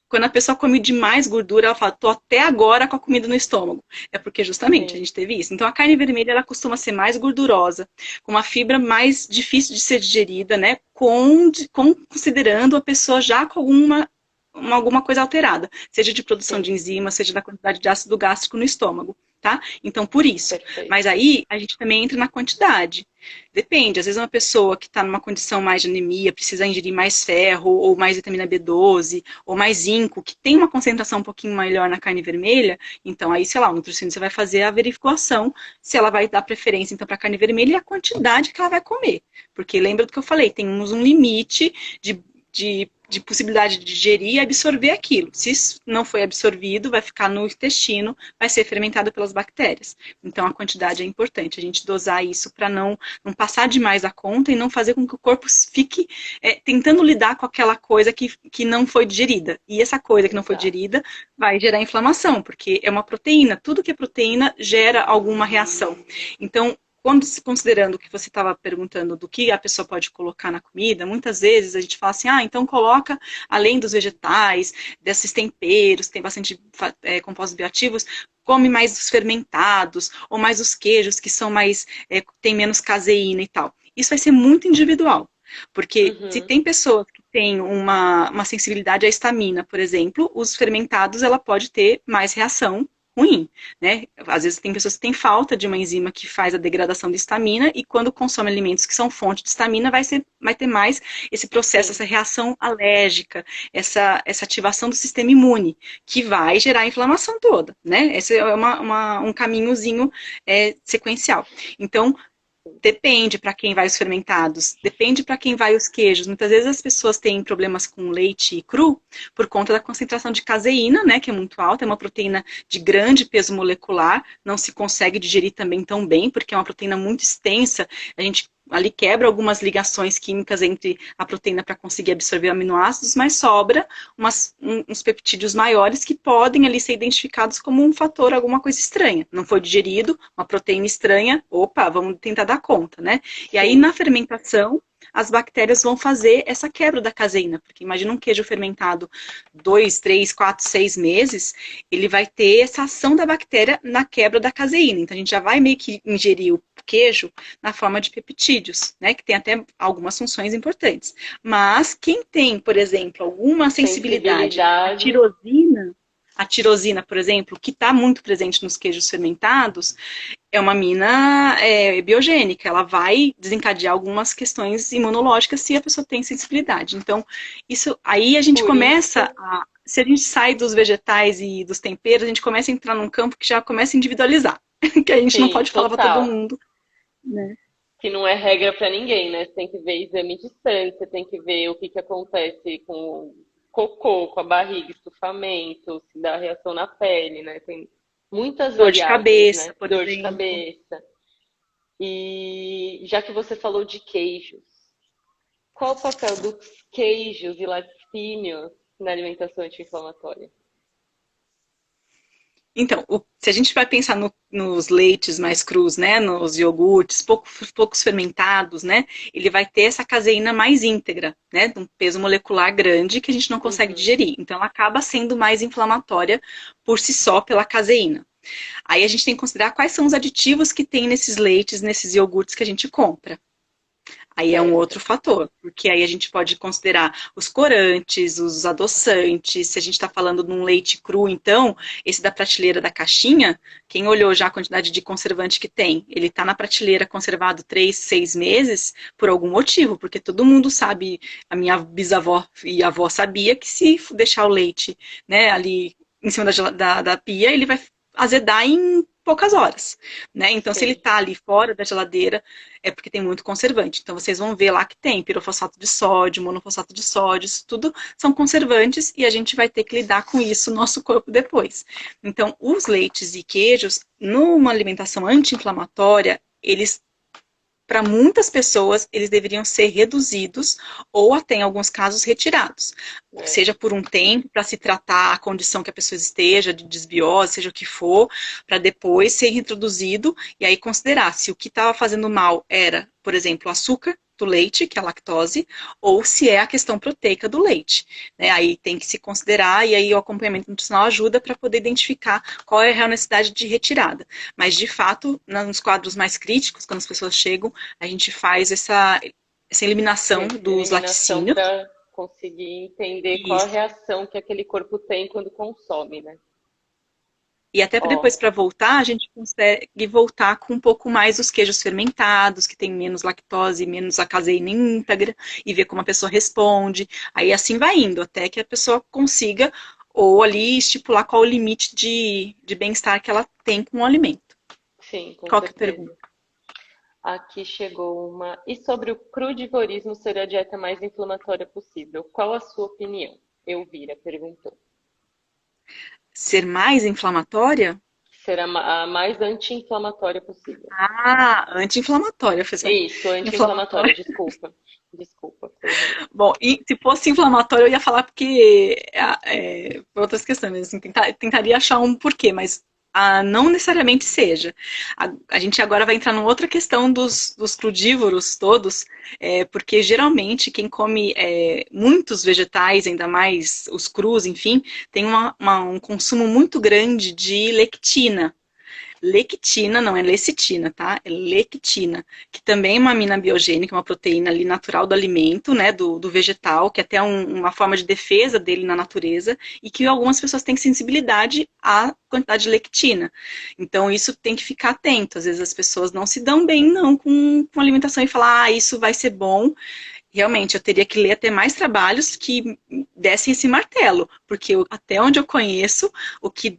Quando a pessoa come demais gordura, ela fala, tô até agora com a comida no estômago. É porque justamente a Sim. gente teve isso. Então a carne vermelha, ela costuma ser mais gordurosa, com uma fibra mais difícil de ser digerida, né? Considerando a pessoa já com alguma coisa alterada, seja de produção de Sim. enzima, seja da quantidade de ácido gástrico no estômago, tá? Então, por isso. Mas Perfeito. aí a gente também entra na quantidade. Depende, às vezes uma pessoa que está numa condição mais de anemia, precisa ingerir mais ferro, ou mais vitamina B12, ou mais zinco, que tem uma concentração um pouquinho melhor na carne vermelha, então aí, sei lá, o nutricionista vai fazer a verificação se ela vai dar preferência então para a carne vermelha e a quantidade que ela vai comer. Porque lembra do que eu falei, temos um limite de possibilidade de digerir e absorver aquilo. Se isso não foi absorvido, vai ficar no intestino, vai ser fermentado pelas bactérias. Então a quantidade é importante, a gente dosar isso para não passar demais a conta e não fazer com que o corpo fique tentando lidar com aquela coisa que não foi digerida. E essa coisa que não foi Exato. digerida vai gerar inflamação, porque é uma proteína, tudo que é proteína gera alguma reação. Então, quando considerando o que você estava perguntando do que a pessoa pode colocar na comida, muitas vezes a gente fala assim, então coloca, além dos vegetais, desses temperos, tem bastante compostos bioativos, come mais os fermentados, ou mais os queijos, que são mais, tem menos caseína e tal. Isso vai ser muito individual. Porque se Uhum. tem pessoas que têm uma sensibilidade à histamina, por exemplo, os fermentados ela pode ter mais reação ruim, né? Às vezes tem pessoas que têm falta de uma enzima que faz a degradação de histamina e quando consome alimentos que são fonte de histamina vai ter mais esse processo, Sim. essa reação alérgica, essa ativação do sistema imune, que vai gerar a inflamação toda, né? Esse é um caminhozinho sequencial. Então, depende para quem vai os fermentados, depende para quem vai os queijos. Muitas vezes as pessoas têm problemas com leite cru por conta da concentração de caseína, né, que é muito alta, é uma proteína de grande peso molecular, não se consegue digerir também tão bem, porque é uma proteína muito extensa, a gente ali quebra algumas ligações químicas entre a proteína para conseguir absorver aminoácidos, mas sobra uns peptídeos maiores que podem ali ser identificados como um fator, alguma coisa estranha. Não foi digerido, uma proteína estranha, opa, vamos tentar dar conta, né? E aí Sim. na fermentação, as bactérias vão fazer essa quebra da caseína, porque imagina um queijo fermentado 2, 3, 4, 6 meses, ele vai ter essa ação da bactéria na quebra da caseína. Então a gente já vai meio que ingerir o queijo na forma de peptídeos, né, que tem até algumas funções importantes. Mas quem tem, por exemplo, alguma sensibilidade à Sensibilidade. tirosina, por exemplo, que está muito presente nos queijos fermentados, é uma mina biogênica, ela vai desencadear algumas questões imunológicas se a pessoa tem sensibilidade. Então, isso aí a gente Por começa isso, a. Se a gente sai dos vegetais e dos temperos, a gente começa a entrar num campo que já começa a individualizar, que a gente não sim, pode falar para todo total. mundo, né? Que não é regra para ninguém, né? Você tem que ver exame de sangue, você tem que ver o que que acontece com o cocô, com a barriga, estufamento, se dá reação na pele, né? Tem muitas Dor de variáveis, cabeça, né? por Dor de exemplo. cabeça. E já que você falou de queijos, qual o papel dos queijos e laticínios na alimentação anti-inflamatória? Então, se a gente vai pensar nos leites mais crus, né, nos iogurtes, poucos fermentados, né, ele vai ter essa caseína mais íntegra, né, de um peso molecular grande que a gente não consegue Uhum. digerir. Então, ela acaba sendo mais inflamatória por si só pela caseína. Aí a gente tem que considerar quais são os aditivos que tem nesses leites, nesses iogurtes que a gente compra. Aí é um Certo. outro fator, porque aí a gente pode considerar os corantes, os adoçantes. Se a gente está falando de um leite cru, então, esse da prateleira da caixinha, quem olhou já a quantidade de conservante que tem, ele está na prateleira conservado 3, 6 meses por algum motivo, porque todo mundo sabe, a minha bisavó e avó sabia que se deixar o leite, né, ali em cima da pia, ele vai azedar em poucas horas, né? Então, se ele Sim. está ali fora da geladeira, é porque tem muito conservante. Então, vocês vão ver lá que tem pirofosfato de sódio, monofosfato de sódio, isso tudo são conservantes e a gente vai ter que lidar com isso no nosso corpo depois. Então, os leites e queijos, numa alimentação anti-inflamatória, eles para muitas pessoas, eles deveriam ser reduzidos ou até, em alguns casos, retirados. É. Seja por um tempo, para se tratar a condição que a pessoa esteja, de desbiose, seja o que for, para depois ser introduzido e aí considerar se o que estava fazendo mal era, por exemplo, o açúcar do leite, que é a lactose, ou se é a questão proteica do leite. Né? Aí tem que se considerar e aí o acompanhamento nutricional ajuda para poder identificar qual é a real necessidade de retirada. Mas, de fato, nos quadros mais críticos, quando as pessoas chegam, a gente faz essa eliminação dos Eliminação laticínios. para conseguir entender qual E, a reação que aquele corpo tem quando consome, né? e até depois, Ó, para voltar, a gente consegue voltar com um pouco mais os queijos fermentados, que tem menos lactose, menos a caseína íntegra, e ver como a pessoa responde. Aí assim vai indo, até que a pessoa consiga, ou ali, estipular qual o limite de bem-estar que ela tem com o alimento. sim, com Qual que é a pergunta? certeza. Aqui chegou uma. E sobre o crudivorismo ser a dieta mais inflamatória possível? Qual a sua opinião? Elvira perguntou. Ser mais inflamatória? Ser a mais anti-inflamatória possível. Ah, anti-inflamatória. Isso, anti-inflamatória, Inflamatória. desculpa. Desculpa, foi erro. Bom, e se fosse inflamatório, eu ia falar porque por outras questões, mas assim, tentaria achar um porquê, mas não necessariamente seja. A gente agora vai entrar numa outra questão dos crudívoros todos, porque geralmente quem come muitos vegetais, ainda mais os crus, enfim, tem um consumo muito grande de lectina. Lectina, não é lecitina, tá? É lectina, que também é uma amina biogênica, uma proteína ali natural do alimento, né, do vegetal, que é até uma forma de defesa dele na natureza, e que algumas pessoas têm sensibilidade à quantidade de lectina. Então, isso tem que ficar atento. Às vezes as pessoas não se dão bem, não, com alimentação e falar, isso vai ser bom. Realmente, eu teria que ler até mais trabalhos que dessem esse martelo, porque até onde eu conheço, o que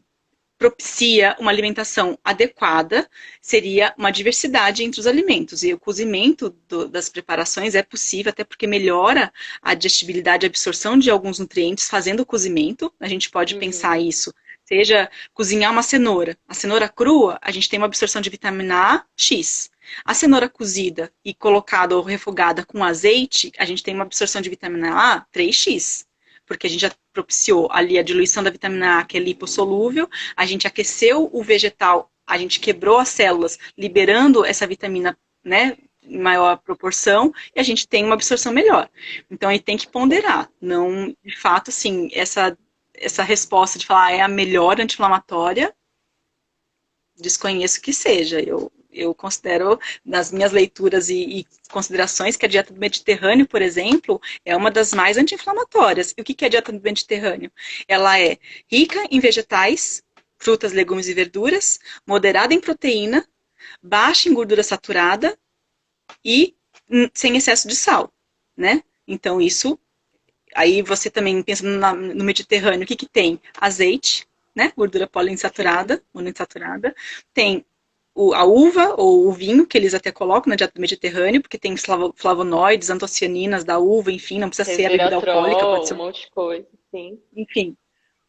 propicia uma alimentação adequada seria uma diversidade entre os alimentos. E o cozimento das preparações é possível, até porque melhora a digestibilidade e absorção de alguns nutrientes fazendo o cozimento. A gente pode pensar Uhum, isso. Seja cozinhar uma cenoura. A cenoura crua, a gente tem uma absorção de vitamina A X. A cenoura cozida e colocada ou refogada com azeite, a gente tem uma absorção de vitamina A 3x, porque a gente já propiciou ali a diluição da vitamina A, que é lipossolúvel, a gente aqueceu o vegetal, a gente quebrou as células, liberando essa vitamina, né, em maior proporção, e a gente tem uma absorção melhor. Então, aí tem que ponderar. Não, de fato, assim, essa resposta de falar é a melhor anti-inflamatória, desconheço que seja. Eu considero, nas minhas leituras e considerações, que a dieta do Mediterrâneo, por exemplo, é uma das mais anti-inflamatórias. E o que é a dieta do Mediterrâneo? Ela é rica em vegetais, frutas, legumes e verduras, moderada em proteína, baixa em gordura saturada e sem excesso de sal, né? Então, isso, aí você também pensa no Mediterrâneo, o que tem? Azeite, né? Gordura sim, poliinsaturada, monoinsaturada, tem a uva ou o vinho, que eles até colocam na dieta do Mediterrâneo, porque tem flavonoides, antocianinas da uva, enfim, não precisa ser a bebida alcoólica, pode resveratrol, um ser, monte de coisa, sim. enfim.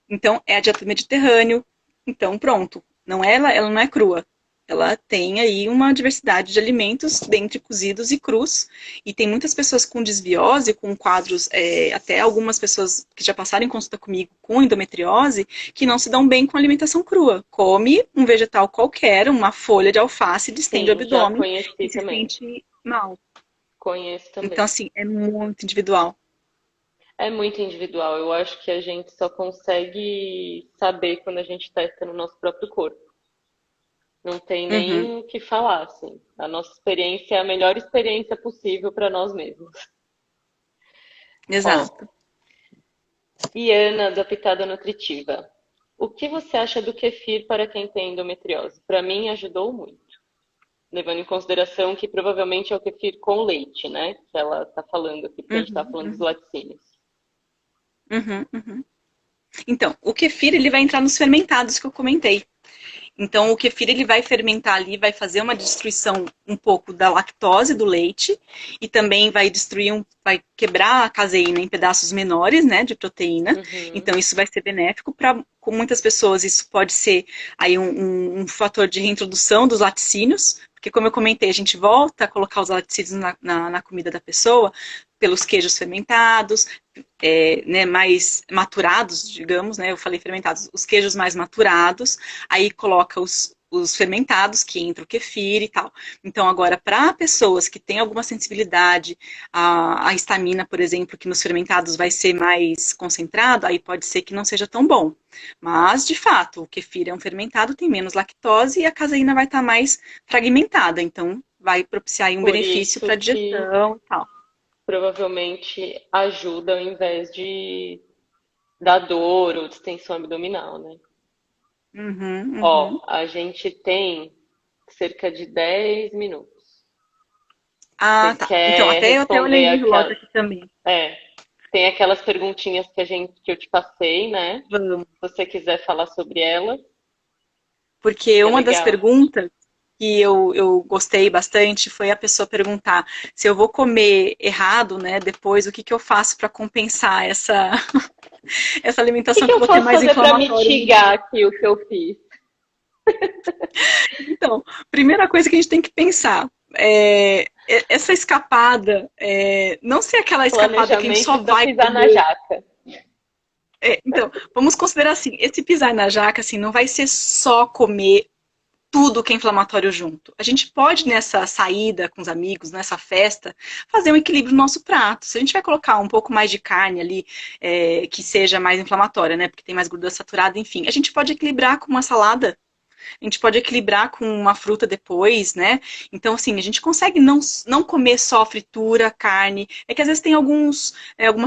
Então, é a dieta do Mediterrâneo. Então, pronto. Não ela não é crua. ela tem aí uma diversidade de alimentos dentre cozidos e crus, e tem muitas pessoas com desbiose, com quadros, até algumas pessoas que já passaram em consulta comigo com endometriose, que não se dão bem com alimentação crua. Come um vegetal qualquer, uma folha de alface, distende o Sim, já abdômen conheci e se também. sente mal. Conheço Então, também. assim, é muito individual. É muito individual. Eu acho que a gente só consegue saber quando a gente testa no nosso próprio corpo. Não tem Uhum, nem o que falar, assim. A nossa experiência é a melhor experiência possível para nós mesmos. Ó, exato. e Ana, da Pitada Nutritiva. O que você acha do kefir para quem tem endometriose? Para mim, ajudou muito. Levando em consideração que provavelmente é o kefir com leite, né? Que ela está falando aqui, porque a gente está Uhum, falando dos uhum, laticínios. uhum, uhum. Então, o kefir ele vai entrar nos fermentados que eu comentei. Então, o kefir ele vai fermentar ali, vai fazer uma destruição um pouco da lactose do leite e também vai destruir, vai quebrar a caseína em pedaços menores, né, de proteína. Uhum. Então, isso vai ser benéfico para com muitas pessoas. Isso pode ser aí um fator de reintrodução dos laticínios, porque como eu comentei, a gente volta a colocar os laticínios na comida da pessoa pelos queijos fermentados, né, mais maturados, digamos, né? Eu falei fermentados, os queijos mais maturados, aí coloca os fermentados, que entra o kefir e tal. Então, agora, para pessoas que têm alguma sensibilidade à histamina, por exemplo, que nos fermentados vai ser mais concentrado, aí pode ser que não seja tão bom. Mas, de fato, o kefir é um fermentado, tem menos lactose e a caseína vai estar mais fragmentada. Então, vai propiciar aí um Por benefício isso para a que digestão e tal. provavelmente ajuda ao invés de dar dor ou distensão abdominal, né? Uhum, uhum. Ó, a gente tem cerca de 10 minutos. Você Ah, tá. Então, quer até eu até olhei responder no relógio aquela. aqui também. É, tem aquelas perguntinhas que eu te passei, né? Vamos. Se você quiser falar sobre elas, Porque que é uma das legal. perguntas que eu gostei bastante foi a pessoa perguntar se eu vou comer errado, né? Depois, o que, que eu faço para compensar essa O que alimentação que que eu eu vou ter posso mais fazer para inflamatório no mitigar dia? aqui o que eu fiz? Então, primeira coisa que a gente tem que pensar essa escapada, não ser aquela escapada que a gente só Planejamento para vai pisar na comer. jaca. Então, vamos considerar assim, esse pisar na jaca, assim, não vai ser só comer tudo que é inflamatório junto. A gente pode, nessa saída com os amigos, nessa festa, fazer um equilíbrio no nosso prato. Se a gente vai colocar um pouco mais de carne ali, que seja mais inflamatória, né? Porque tem mais gordura saturada, enfim. A gente pode equilibrar com uma salada. A gente pode equilibrar com uma fruta depois, né? Então, assim, a gente consegue não comer só fritura, carne. É que às vezes tem algumas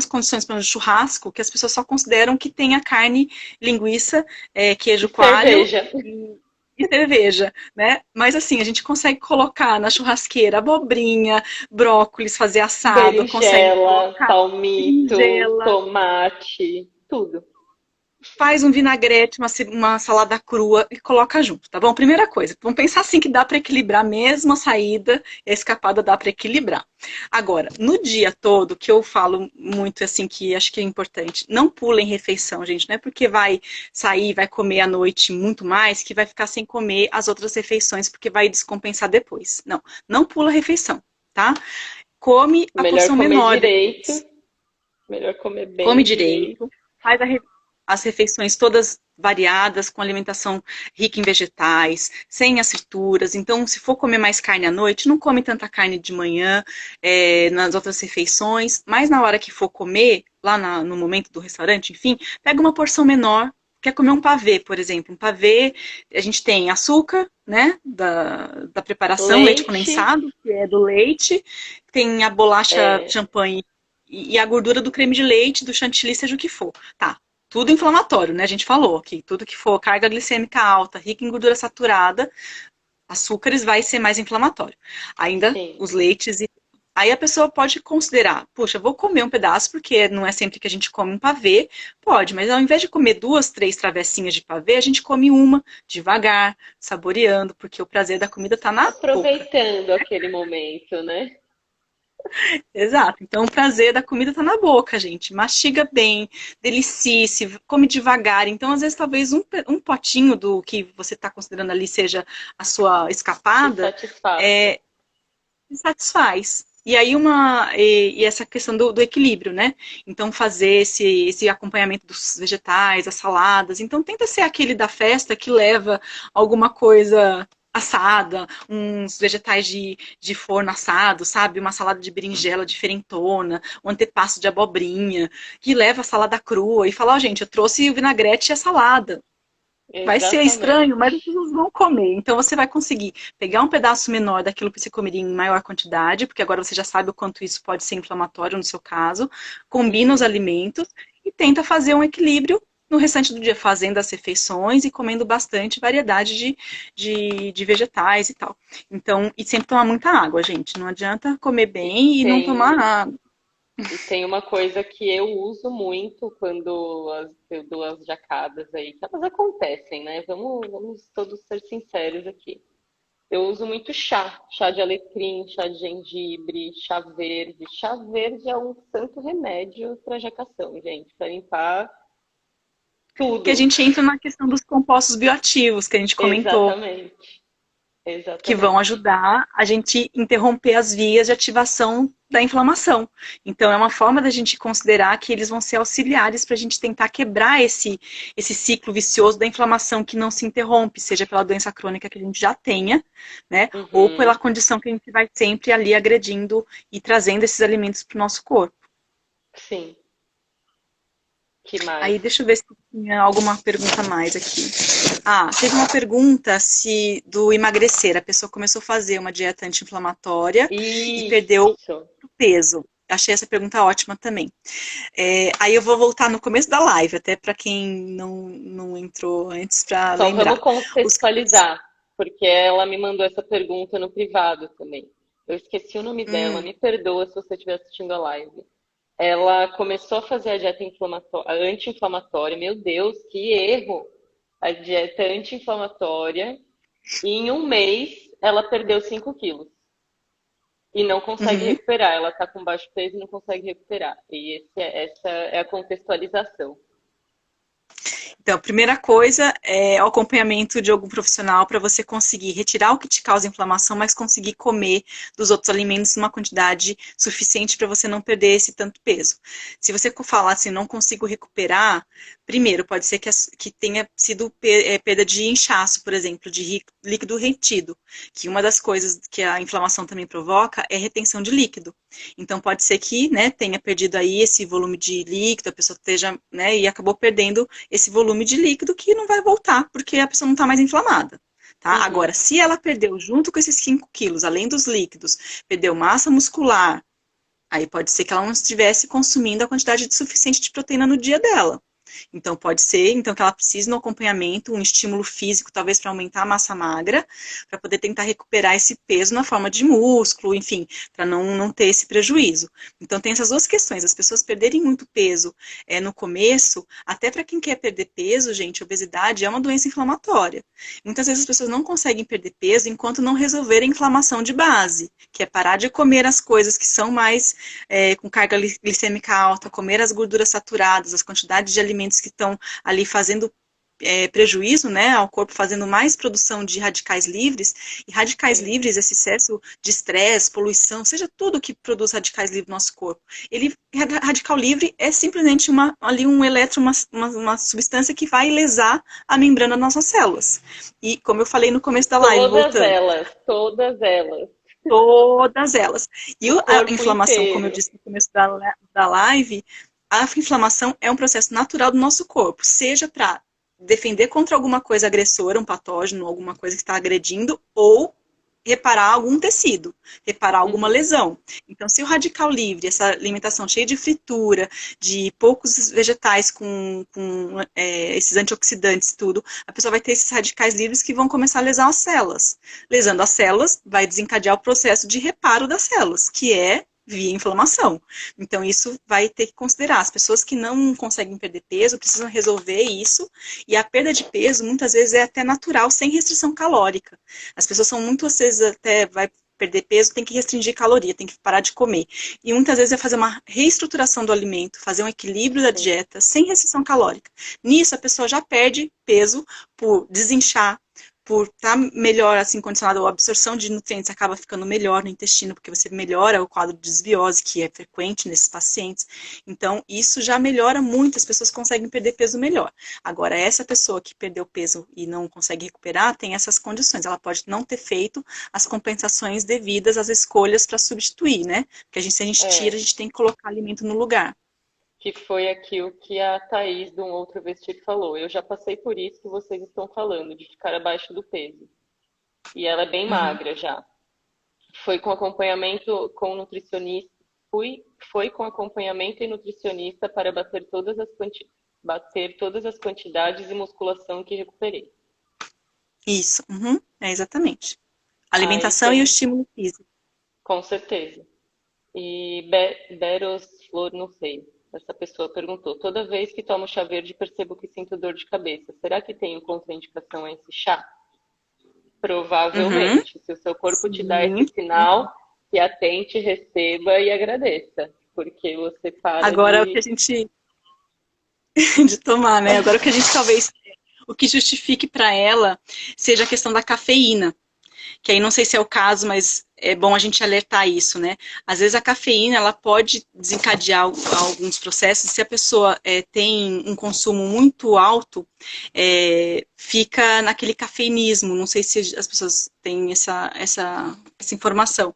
condições, por exemplo, de churrasco, que as pessoas só consideram que tem a carne, linguiça, E queijo coalho cerveja. e cerveja, né? Mas assim, a gente consegue colocar na churrasqueira abobrinha, brócolis, fazer assado, consegue Berinjela, colocar palmito, berinjela, tomate, tudo. faz um vinagrete, uma salada crua e coloca junto, tá bom? Primeira coisa, vamos pensar assim que dá para equilibrar mesmo a saída e a escapada dá para equilibrar. Agora, no dia todo, que eu falo muito assim que acho que é importante, não pulem refeição, gente, não é porque vai sair, vai comer à noite muito mais que vai ficar sem comer as outras refeições porque vai descompensar depois. Não, não pula a refeição, tá? Come a Melhor porção comer menor direito, depois. melhor comer Come bem direito. direito, faz as refeições todas variadas, com alimentação rica em vegetais, sem as frituras. Então, se for comer mais carne à noite, não come tanta carne de manhã, nas outras refeições, mas na hora que for comer, lá no momento do restaurante, enfim, pega uma porção menor. Quer comer um pavê, por exemplo. Um pavê, a gente tem açúcar, né, da preparação, leite Leite, condensado, que é do leite, tem a bolacha é, champanhe e a gordura do creme de leite, do chantilly, seja o que for. Tá, tudo inflamatório, né? A gente falou aqui, tudo que for carga glicêmica alta, rica em gordura saturada, açúcares vai ser mais inflamatório. Ainda sim. os leites e aí a pessoa pode considerar, puxa, vou comer um pedaço porque não é sempre que a gente come um pavê, pode, mas ao invés de comer 2, 3 travessinhas de pavê, a gente come uma devagar, saboreando, porque o prazer da comida está na boca. Aproveitando aquele momento, né? Exato. Então, o prazer da comida está na boca, gente. Mastiga bem, delicie-se, come devagar. Então, às vezes, talvez um potinho do que você está considerando ali seja a sua Te escapada, satisfaça. é, me satisfaz. E aí e essa questão do equilíbrio, né? Então fazer esse acompanhamento dos vegetais, as saladas. Então tenta ser aquele da festa que leva alguma coisa assada, uns vegetais de forno assado, sabe? Uma salada de berinjela diferentona, um antepasto de abobrinha, que leva a salada crua e fala, ó, gente, eu trouxe o vinagrete e a salada. Vai ser estranho, mas as Exatamente. pessoas vão comer. Então você vai conseguir pegar um pedaço menor daquilo que você comeria em maior quantidade, porque agora você já sabe o quanto isso pode ser inflamatório no seu caso, combina os Uhum. alimentos e tenta fazer um equilíbrio no restante do dia, fazendo as refeições e comendo bastante variedade de vegetais e tal. Então, e sempre tomar muita água, gente. Não adianta comer E bem e não tomar tem, água. e tem uma coisa que eu uso muito quando eu dou as jacadas aí, que elas acontecem, né? Vamos todos ser sinceros aqui. Eu uso muito chá, chá de alecrim, chá de gengibre, chá verde. Chá verde é um santo remédio para jacação, gente, para limpar Que a tudo. gente entra na questão dos compostos bioativos que a gente comentou, Exatamente, que vão exatamente. ajudar a gente interromper as vias de ativação da inflamação. Então, é uma forma da gente considerar que eles vão ser auxiliares para a gente tentar quebrar esse ciclo vicioso da inflamação que não se interrompe, seja pela doença crônica que a gente já tenha, né, ou pela Uhum, condição que a gente vai sempre ali agredindo e trazendo esses alimentos para o nosso corpo. sim. Que mais? Aí, deixa eu ver se tinha alguma pergunta a mais aqui. Ah, teve uma pergunta se do emagrecer. A pessoa começou a fazer uma dieta anti-inflamatória e perdeu Isso. peso. Achei essa pergunta ótima também. Aí eu vou voltar no começo da live, até para quem não entrou antes para Só vamos lembrar. Os, contextualizar, porque ela me mandou essa pergunta no privado também. Eu esqueci o nome dela, hum, me perdoa se você estiver assistindo a live. Ela começou a fazer a dieta anti-inflamatória. Meu Deus, que erro! A dieta anti-inflamatória. E em um mês, ela perdeu 5 quilos. E não consegue uhum. recuperar. Ela está com baixo peso e não consegue recuperar. E essa é a contextualização. Então, a primeira coisa é o acompanhamento de algum profissional para você conseguir retirar o que te causa inflamação, mas conseguir comer dos outros alimentos numa quantidade suficiente para você não perder esse tanto peso. Se você falar assim, não consigo recuperar, primeiro, pode ser que tenha sido perda de inchaço, por exemplo, de líquido retido, que uma das coisas que a inflamação também provoca é retenção de líquido. Então, pode ser que, né, tenha perdido aí esse volume de líquido, a pessoa esteja, né, e acabou perdendo esse volume de líquido que não vai voltar, porque a pessoa não está mais inflamada. Tá? Agora, Uhum. se ela perdeu junto com esses 5 quilos, além dos líquidos, perdeu massa muscular, aí pode ser que ela não estivesse consumindo a quantidade suficiente de proteína no dia dela. Então, pode ser então que ela precise no acompanhamento, um estímulo físico, talvez para aumentar a massa magra, para poder tentar recuperar esse peso na forma de músculo, enfim, para não ter esse prejuízo. Então, tem essas duas questões. As pessoas perderem muito peso no começo, até para quem quer perder peso, gente, obesidade é uma doença inflamatória. Muitas vezes as pessoas não conseguem perder peso enquanto não resolverem a inflamação de base, que é parar de comer as coisas que são mais com carga glicêmica alta, comer as gorduras saturadas, as quantidades de alimentos que estão ali fazendo prejuízo, né, ao corpo, fazendo mais produção de radicais livres, e radicais Sim. livres, esse excesso de estresse, poluição, seja tudo que produz radicais livres no nosso corpo. Radical livre é simplesmente ali um elétron, uma substância que vai lesar a membrana das nossas células. E como eu falei no começo da live, Todas voltando, elas, todas elas. todas elas. E O a corpo inflamação, como eu inteiro. disse no começo da live, a inflamação é um processo natural do nosso corpo, seja para defender contra alguma coisa agressora, um patógeno, alguma coisa que está agredindo, ou reparar algum tecido, reparar alguma Uhum. lesão. Então, se o radical livre, essa alimentação cheia de fritura, de poucos vegetais com esses antioxidantes e tudo, a pessoa vai ter esses radicais livres que vão começar a lesar as células. Lesando as células, vai desencadear o processo de reparo das células, que é via inflamação. Então, isso vai ter que considerar. As pessoas que não conseguem perder peso precisam resolver isso, e a perda de peso, muitas vezes, é até natural, sem restrição calórica. As pessoas são muito, às vezes, até perder peso, tem que restringir caloria, tem que parar de comer. E muitas vezes é fazer uma reestruturação do alimento, fazer um equilíbrio da Sim. dieta, sem restrição calórica. Nisso, a pessoa já perde peso por desinchar, por estar melhor, assim, condicionado, a absorção de nutrientes acaba ficando melhor no intestino, porque você melhora o quadro de desbiose, que é frequente nesses pacientes. Então, isso já melhora muito, as pessoas conseguem perder peso melhor. Agora, essa pessoa que perdeu peso e não consegue recuperar, tem essas condições. Ela pode não ter feito as compensações devidas às escolhas para substituir, né? Porque se a gente tira, a É, gente tem que colocar alimento no lugar. que foi aquilo que a Thaís, de um outro vestir, falou. Eu já passei por isso que vocês estão falando, de ficar abaixo do peso. E ela é bem Uhum. magra já. Foi com acompanhamento com nutricionista. Foi com acompanhamento e nutricionista para bater todas as quantidades e musculação que recuperei. Isso, uhum, é exatamente. Aí Alimentação e o tem, estímulo físico. com certeza. E Beros Flor, não sei. Essa pessoa perguntou: toda vez que tomo chá verde, percebo que sinto dor de cabeça. Será que tenho contraindicação a esse chá? Uhum, Provavelmente. Se o seu corpo te dá esse sim. sinal, que atente, receba e agradeça. Porque você para Agora o que a de. gente de tomar, né? Agora o que a gente talvez o que justifique para ela seja a questão da cafeína, que aí não sei se é o caso, mas é bom a gente alertar isso, né? Às vezes a cafeína ela pode desencadear alguns processos. Se a pessoa tem um consumo muito alto, fica naquele cafeinismo. Não sei se as pessoas têm essa informação,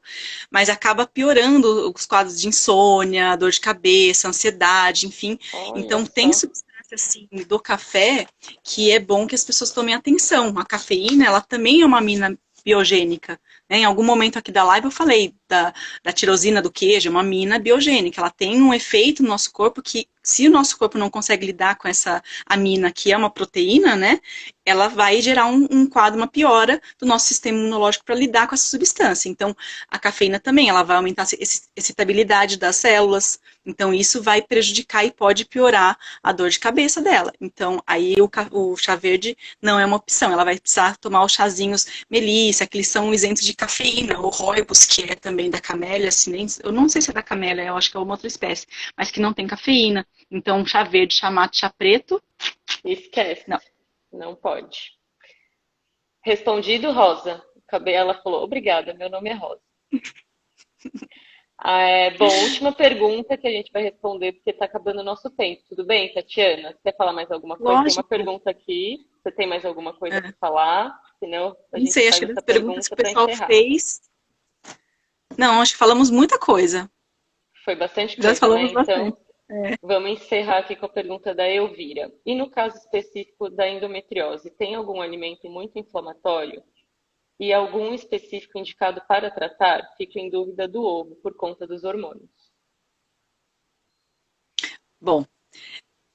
mas acaba piorando os quadros de insônia, dor de cabeça, ansiedade, enfim. Olha Então tem só. substância assim do café que é bom que as pessoas tomem atenção. A cafeína, ela também é uma amina biogênica. Né? Em algum momento aqui da live eu falei da tirosina do queijo, é uma amina biogênica. Ela tem um efeito no nosso corpo que, se o nosso corpo não consegue lidar com essa amina, que é uma proteína, né? Ela vai gerar um quadro, uma piora do nosso sistema imunológico para lidar com essa substância. Então, a cafeína também, ela vai aumentar a excitabilidade das células. Então, isso vai prejudicar e pode piorar a dor de cabeça dela. Então, aí o chá verde não é uma opção. Ela vai precisar tomar os chazinhos melissa, que eles são isentos de cafeína, o rooibos, que é também da camélia, sinensis, eu não sei se é da camélia, eu acho que é uma outra espécie, mas que não tem cafeína. Então, chá verde, chá mate, chá preto, Esquece. não. Não pode. Respondido, Rosa. Ela falou: obrigada, meu nome é Rosa. Bom, última pergunta que a gente vai responder, porque está acabando o nosso tempo. Tudo bem, Tatiana? Você quer falar mais alguma coisa? Tem uma Lógico. pergunta aqui. Você tem mais alguma coisa para É. falar? Senão, a Não gente sei, acho faz que das essa perguntas que pergunta o para pessoal encerrar. fez. Não, acho que falamos muita coisa. Foi bastante Já coisa, né? falamos Então, bastante. É. vamos encerrar aqui com a pergunta da Elvira. E no caso específico da endometriose, tem algum alimento muito inflamatório? E algum específico indicado para tratar? Fico em dúvida do ovo, por conta dos hormônios. Bom,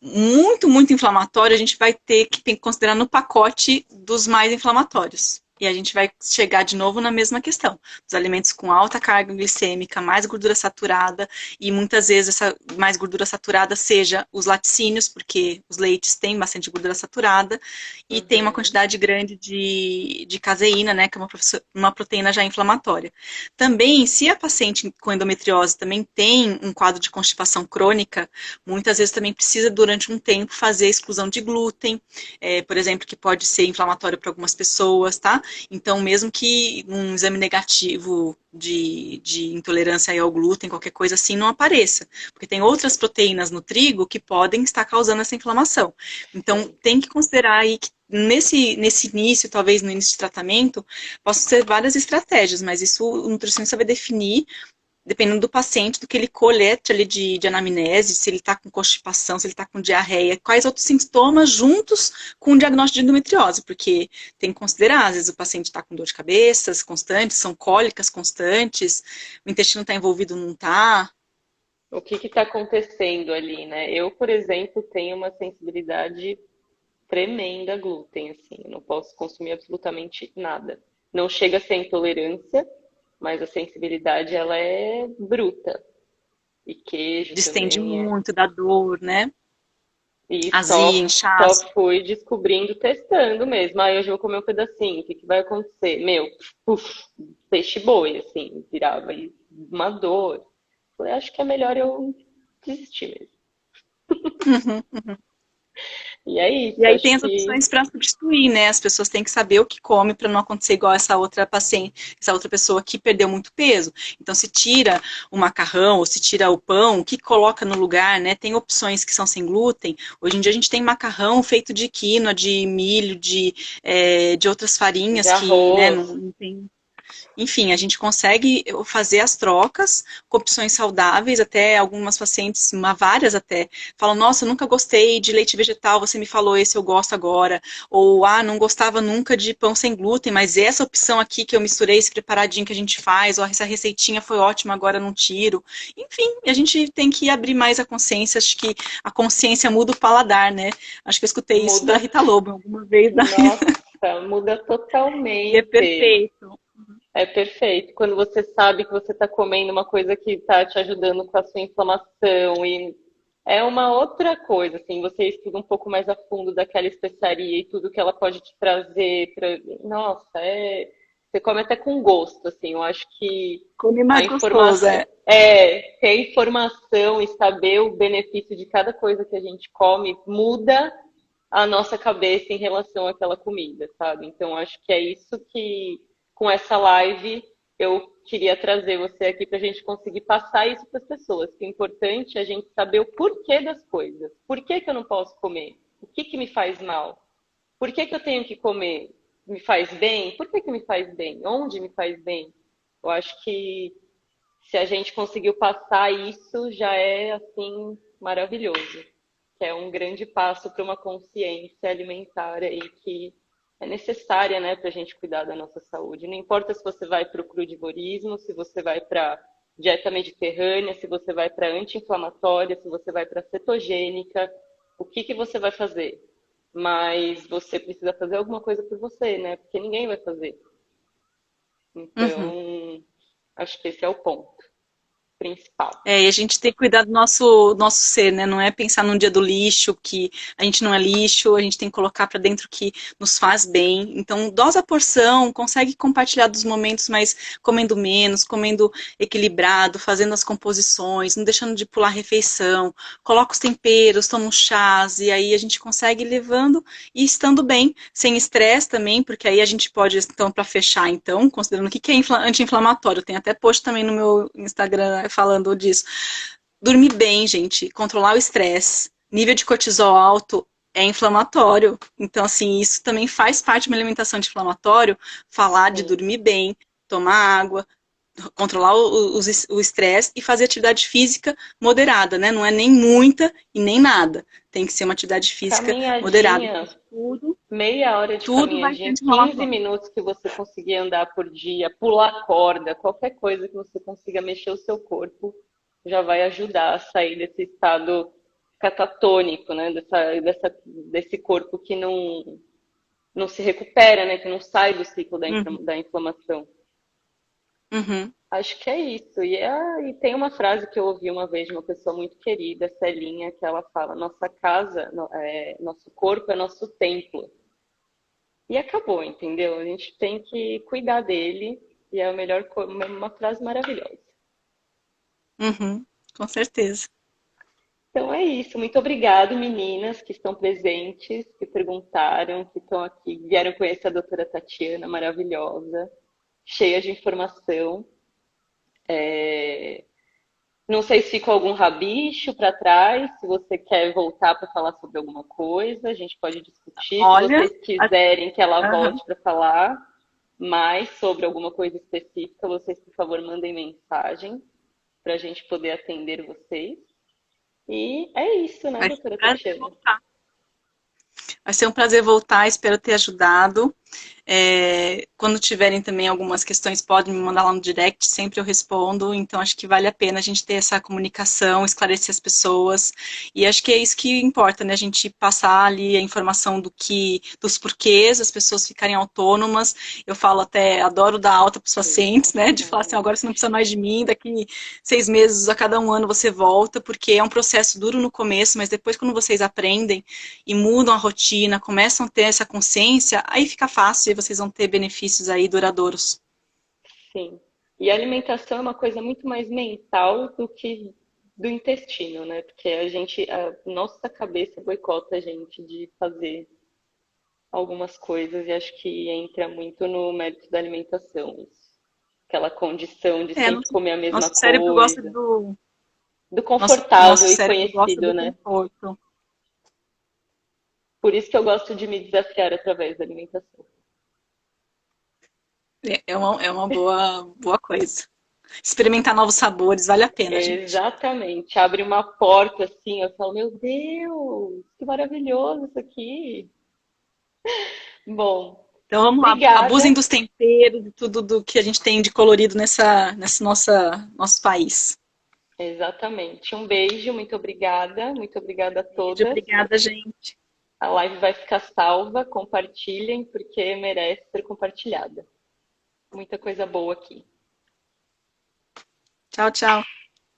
muito inflamatório, a gente vai ter que considerar no pacote dos mais inflamatórios. E a gente vai chegar de novo na mesma questão. Os alimentos com alta carga glicêmica, mais gordura saturada, e muitas vezes essa mais gordura saturada seja os laticínios, porque os leites têm bastante gordura saturada, e tem uma Uhum. quantidade grande de caseína, né, que é uma proteína já inflamatória. Também, se a paciente com endometriose também tem um quadro de constipação crônica, muitas vezes também precisa, durante um tempo, fazer a exclusão de glúten, por exemplo, que pode ser inflamatório para algumas pessoas, tá? Então, mesmo que um exame negativo de intolerância ao glúten, qualquer coisa assim, não apareça. Porque tem outras proteínas no trigo que podem estar causando essa inflamação. Então, Sim. tem que considerar aí que nesse início, talvez no início de tratamento, possam ser várias estratégias, mas isso o nutricionista vai definir dependendo do paciente, do que ele colete ali de anamnese, se ele está com constipação, se ele está com diarreia, quais outros sintomas juntos com o diagnóstico de endometriose, porque tem que considerar, às vezes o paciente está com dor de cabeça constantes, são cólicas constantes, o intestino está envolvido, não está. O que está acontecendo ali, né? Eu, por exemplo, tenho uma sensibilidade tremenda a glúten, assim. Eu não posso consumir absolutamente nada. Não chega a ser intolerância, mas a sensibilidade, ela é bruta. E queijo Distende também é. muito, dá dor, né? E Azia, inchaço. só fui descobrindo, testando mesmo. Aí hoje eu vou comer um pedacinho, o que que vai acontecer? Meu, puf, peixe boi, assim, virava aí uma dor. Falei, acho que é melhor eu desistir mesmo. E é E isso, aí acho tem as que opções para substituir, né? As pessoas têm que saber o que come para não acontecer igual essa outra paciente, essa outra pessoa que perdeu muito peso. Então, se tira o macarrão ou se tira o pão, o que coloca no lugar, né? Tem opções que são sem glúten. Hoje em dia a gente tem macarrão feito de quinoa, de milho, de outras de farinhas que, né, arroz. não tem. Enfim, a gente consegue fazer as trocas com opções saudáveis, até algumas pacientes, várias até, falam, nossa, eu nunca gostei de leite vegetal, você me falou esse, eu gosto agora. Ou, não gostava nunca de pão sem glúten, mas essa opção aqui que eu misturei, esse preparadinho que a gente faz, ou essa receitinha foi ótima, agora não tiro. Enfim, a gente tem que abrir mais a consciência, acho que a consciência muda o paladar, né? Acho que eu escutei isso da Muda, Rita Lobo alguma vez, nossa, muda e é totalmente. perfeito. É perfeito. Quando você sabe que você está comendo uma coisa que está te ajudando com a sua inflamação e é uma outra coisa, assim, você estuda um pouco mais a fundo daquela especiaria e tudo que ela pode te trazer. Nossa, você come até com gosto, assim. Eu acho que Come a mais gostoso, informação é. ter a informação e saber o benefício de cada coisa que a gente come muda a nossa cabeça em relação àquela comida, sabe? Então, acho que é isso que, com essa live, eu queria trazer você aqui para a gente conseguir passar isso para as pessoas. Que é importante a gente saber o porquê das coisas. Por que que eu não posso comer? O que que me faz mal? Por que que eu tenho que comer? Me faz bem? Por que que me faz bem? Onde me faz bem? Eu acho que se a gente conseguiu passar isso, já é assim maravilhoso. Que é um grande passo para uma consciência alimentar aí que é necessária, né, para a gente cuidar da nossa saúde. Não importa se você vai para o crudivorismo, se você vai para dieta mediterrânea, se você vai para anti-inflamatória, se você vai para cetogênica, o que que você vai fazer? Mas você precisa fazer alguma coisa por você, né? Porque ninguém vai fazer. Uhum. Então, acho que esse é o ponto principal. E a gente tem que cuidar do nosso ser, né? Não é pensar num dia do lixo, que a gente não é lixo, a gente tem que colocar para dentro o que nos faz bem. Então, dosa a porção, consegue compartilhar dos momentos, mas comendo menos, comendo equilibrado, fazendo as composições, não deixando de pular a refeição, coloca os temperos, toma um chás, e aí a gente consegue ir levando e estando bem, sem estresse também, porque aí a gente pode, então, para fechar, então, considerando o que é anti-inflamatório, tem até post também no meu Instagram falando disso. Dormir bem, gente, controlar o estresse, nível de cortisol alto é inflamatório. Então, assim, isso também faz parte de uma alimentação anti-inflamatório, falar de Sim. dormir bem, tomar água, controlar o estresse e fazer atividade física moderada, né? Não é nem muita e nem nada. Tem que ser uma atividade física moderada. Caminhadinha, Tudo, meia hora de tudo vai ser caminhadinha, 15 anti-inflamatório. minutos que você conseguir andar por dia, pular corda, qualquer coisa que você consiga mexer o seu corpo, já vai ajudar a sair desse estado catatônico, né? Desse corpo que não se recupera, né? Que não sai do ciclo Uhum, da inflamação. uhum. Acho que é isso. E tem uma frase que eu ouvi uma vez de uma pessoa muito querida, Celinha, que ela fala: nossa casa, nosso corpo é nosso templo. E acabou, entendeu? A gente tem que cuidar dele. E é a melhor uma frase maravilhosa. Uhum, com certeza. Então é isso. Muito obrigada, meninas que estão presentes, que perguntaram, que estão aqui, vieram conhecer a doutora Tatiana, maravilhosa, cheia de informação. Não sei se ficou algum rabicho para trás, se você quer voltar para falar sobre alguma coisa, a gente pode discutir. Se Olha, vocês quiserem que ela aham. volte para falar mais sobre alguma coisa específica, vocês, por favor, mandem mensagem para a gente poder atender vocês. E é isso, né, Vai ser um doutora prazer Tatiana? voltar. Vai ser um prazer voltar, espero ter ajudado. Quando tiverem também algumas questões, podem me mandar lá no direct, sempre eu respondo. Então, acho que vale a pena a gente ter essa comunicação, esclarecer as pessoas. E acho que é isso que importa, né? A gente passar ali a informação dos porquês, as pessoas ficarem autônomas. Eu falo até, adoro dar alta para os pacientes, né? De falar assim, agora você não precisa mais de mim, daqui 6 meses, a cada 1 ano você volta, porque é um processo duro no começo, mas depois quando vocês aprendem e mudam a rotina, começam a ter essa consciência, aí fica fácil e vocês vão ter benefícios aí duradouros. Sim. E a alimentação é uma coisa muito mais mental do que do intestino, né? Porque a nossa cabeça boicota a gente de fazer algumas coisas e acho que entra muito no mérito da alimentação. Isso. Aquela condição de sempre Nosso, comer a mesma nosso cérebro gosta coisa, do. do Nosso confortável e cérebro gosta conhecido, do né? conforto. Por isso que eu gosto de me desafiar através da alimentação. É uma boa coisa. Experimentar novos sabores, vale a pena, gente. Exatamente. Abre uma porta assim, eu falo, meu Deus, que maravilhoso isso aqui. Bom, Então vamos lá, abusem obrigada. dos temperos, de tudo do que a gente tem de colorido nesse nosso país. Exatamente. Um beijo, muito obrigada. Muito obrigada a Beijo, todas. obrigada, gente. A live vai ficar salva, compartilhem, porque merece ser compartilhada. Muita coisa boa aqui. Tchau, tchau.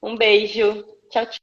Um beijo. Tchau, tchau.